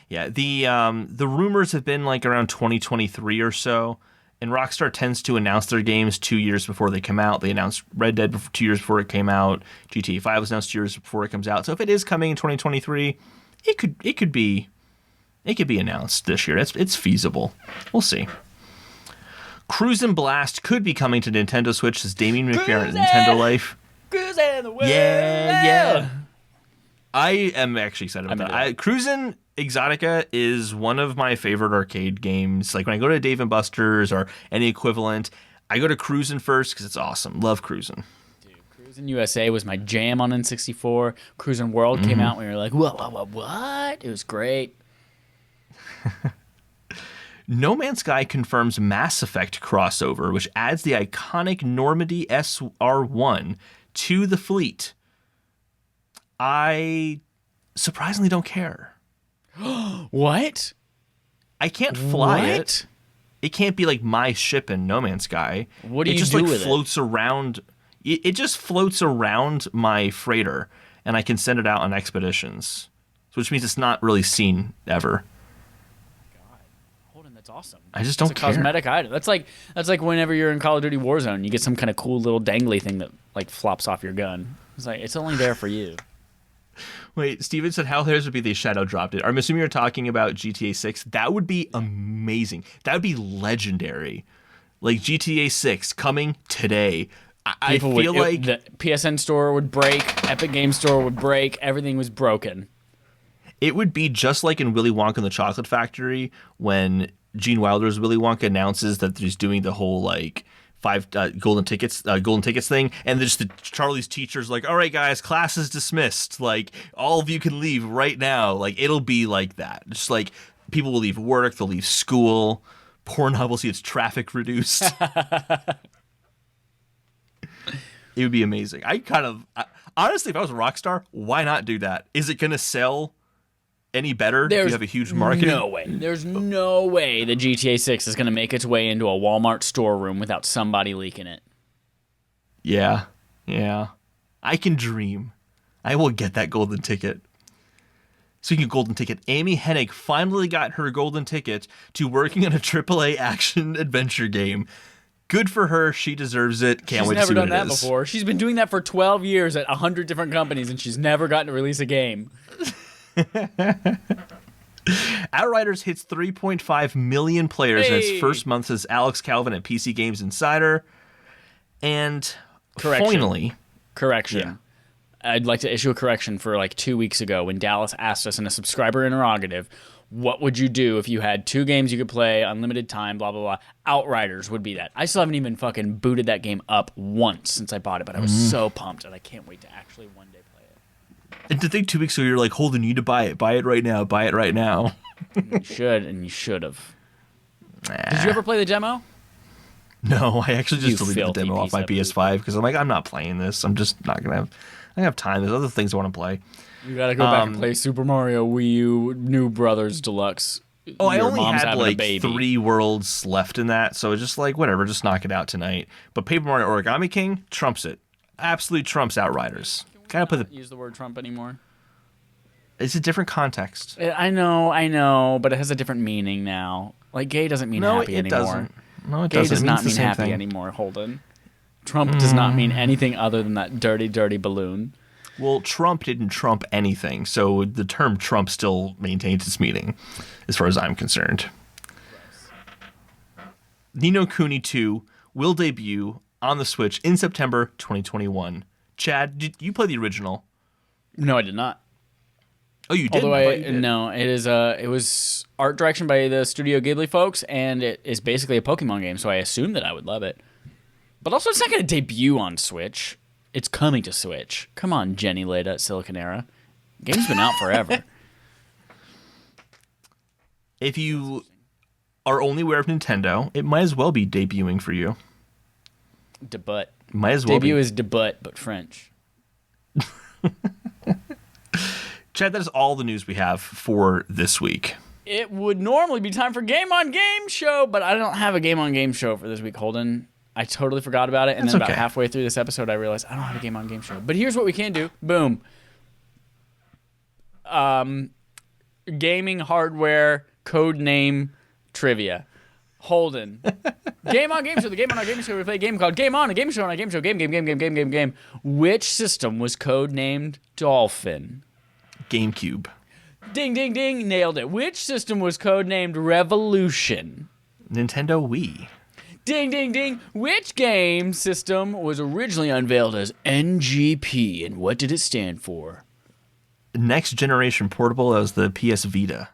Yeah, the rumors have been like around 2023 or so, And Rockstar tends to announce their games 2 years before they come out. They announced Red Dead 2 years before it came out. GTA 5 was announced 2 years before it comes out. So if it is coming in 2023, it could be announced this year. It's feasible. We'll see. Cruisin' Blast could be coming to Nintendo Switch, says Damien McFerrin at Nintendo Life. Cruisin' the world. Yeah. I am actually excited about that. Cruisin' Exotica is one of my favorite arcade games. Like when I go to Dave & Buster's or any equivalent, I go to Cruisin' first because it's awesome. Love Cruisin'. Dude, Cruisin' USA was my jam on N64. Cruisin' World came out and we were like, what? It was great. No Man's Sky confirms Mass Effect crossover, which adds the iconic Normandy SR-1 to the fleet. I surprisingly don't care. What? I can't fly it. It can't be like my ship in No Man's Sky. What do it you just do like with floats around. It just floats around my freighter, and I can send it out on expeditions, which means it's not really seen ever. That's awesome. I just don't care. It's a cosmetic item. That's like whenever you're in Call of Duty Warzone, you get some kind of cool little dangly thing that like flops off your gun. It's like it's only there for you. Wait, Steven said how hilarious would be they shadow dropped it. I'm assuming you're talking about GTA 6. That would be amazing. That would be legendary. Like GTA 6 coming today. I feel like the PSN store would break, Epic Game Store would break, everything was broken. It would be just like in Willy Wonka and the Chocolate Factory when Gene Wilder's Willy Wonka announces that he's doing the whole like 5 golden tickets thing, and just the Charlie's teacher's like, all right guys, class is dismissed, like all of you can leave right now. Like it'll be like that. Just like people will leave work, they'll leave school, Pornhub will see its traffic reduced. It would be amazing. Honestly, if I was a Rockstar, why not do that? Is it gonna sell any better if you have a huge marketing? No way. There's no way that GTA 6 is going to make its way into a Walmart storeroom without somebody leaking it. Yeah. I can dream. I will get that golden ticket. Speaking of golden ticket, Amy Hennig finally got her golden ticket to working on a AAA action adventure game. Good for her. She deserves it. Can't wait to see what it is. She's never done that before. She's been doing that for 12 years at 100 different companies, and she's never gotten to release a game. Outriders hits 3.5 million players in its first month, says Alex Calvin at PC Games Insider. And finally... Correction. Yeah. I'd like to issue a correction for like 2 weeks ago when Dallas asked us in a subscriber interrogative, what would you do if you had 2 games you could play, unlimited time, blah, blah, blah. Outriders would be that. I still haven't even fucking booted that game up once since I bought it, but I was so pumped, and I can't wait to actually one day play it. And to think 2 weeks ago, you're like, Holden, you need to buy it. Buy it right now. Buy it right now. You should, and you should have. Did you ever play the demo? No, I actually just deleted the demo off my PS5 because I'm like, I'm not playing this. I'm just not going to have... I have time. There's other things I want to play. You gotta go back and play Super Mario Wii U New Brothers Deluxe. Oh, I only had like 3 worlds left in that, so it's just like, whatever, just knock it out tonight. But Paper Mario Origami King trumps it. Absolutely trumps Outriders. Can we not use the word Trump anymore? It's a different context. I know, but it has a different meaning now. Like, gay doesn't mean happy anymore. Doesn't. No, it gay doesn't. Does not mean happy anymore, Holden. Trump does not mean anything other than that dirty, dirty balloon. Well, Trump didn't trump anything, so the term Trump still maintains its meaning, as far as I'm concerned. Ni no Kuni 2 will debut on the Switch in September 2021. Chad, did you play the original? No, I did not. Oh, you did? No, it was art direction by the Studio Ghibli folks, and it is basically a Pokemon game, so I assumed that I would love it. But also, it's not going to debut on Switch. It's coming to Switch. Come on, Jenny Leda at Silicon Era. Game's been out forever. If you are only aware of Nintendo, it might as well be debuting for you. Debut. Might as well Debut is debut, but French. Chad, that is all the news we have for this week. It would normally be time for Game on Game Show, but I don't have a Game on Game Show for this week, Holden. I totally forgot about it, and then about halfway through this episode, I realized I don't have a Game on Game Show. But here's what we can do. Boom. Gaming hardware code name trivia. Holden, Game on Game Show, the game on our game show. We play a game called Game On, a game show on a game show. Game. Which system was codenamed Dolphin? GameCube. Ding, ding, ding. Nailed it. Which system was codenamed Revolution? Nintendo Wii. Ding, ding, ding. Which game system was originally unveiled as NGP, and what did it stand for? Next Generation Portable as the PS Vita.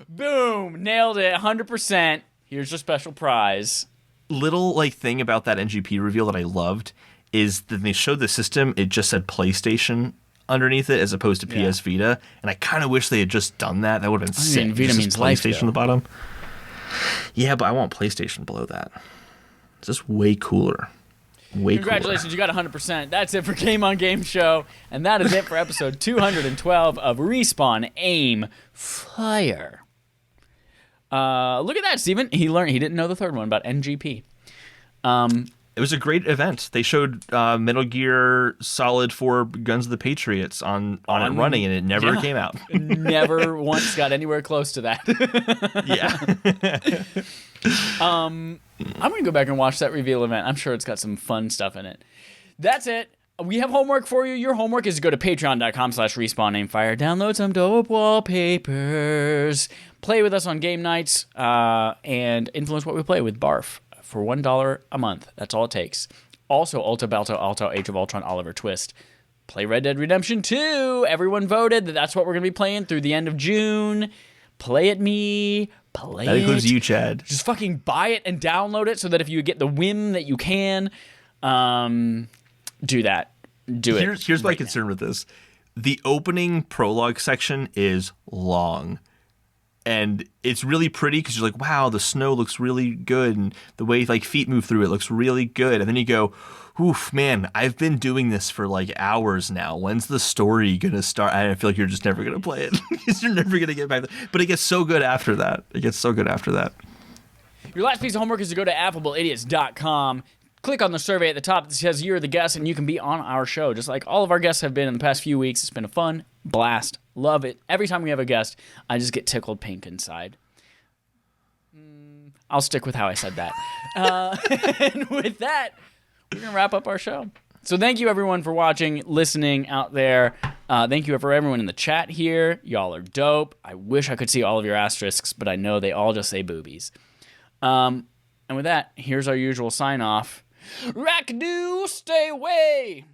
Boom. Nailed it. 100%. Here's your special prize. Little thing about that NGP reveal that I loved is that they showed the system, it just said PlayStation underneath it as opposed to PS Vita, and I kind of wish they had just done that. That would have been sick. Vita means PlayStation life, on the bottom. Yeah, but I want PlayStation below that. It's just way cooler. Congratulations, you got 100%. That's it for Game on Game Show, and that is it for episode 212 of Respawn Aim Fire. Look at that, Steven. He didn't know the third one about NGP. It was a great event. They showed Metal Gear Solid 4 Guns of the Patriots on it running, and it never came out. Never once got anywhere close to that. Yeah. I'm going to go back and watch that reveal event. I'm sure it's got some fun stuff in it. That's it. We have homework for you. Your homework is to go to patreon.com/respawnaimfire, download some dope wallpapers, play with us on game nights, and influence what we play with Barf for $1 a month. That's all it takes. Also, Ulta, Balto, Alto, Age of Ultron, Oliver Twist. Play Red Dead Redemption 2. Everyone voted that that's what we're going to be playing through the end of June. Play it, me. Play it. That includes you, Chad. Just fucking buy it and download it so that if you get the whim that you can, do that. Do it. Here's my concern with this. The opening prologue section is long. And it's really pretty because you're like, wow, the snow looks really good. And the way feet move through it looks really good. And then you go, oof, man, I've been doing this for hours now. When's the story going to start? I feel like you're just never going to play it because you're never going to get back. But it gets so good after that. Your last piece of homework is to go to affableidiots.com. Click on the survey at the top that says you're the guest, and you can be on our show, just like all of our guests have been in the past few weeks. It's been a fun blast. Love it. Every time we have a guest, I just get tickled pink inside. I'll stick with how I said that. And with that, we're going to wrap up our show. So thank you, everyone, for watching, listening out there. Thank you for everyone in the chat here. Y'all are dope. I wish I could see all of your asterisks, but I know they all just say boobies. And with that, here's our usual sign-off. Rack-do, stay away!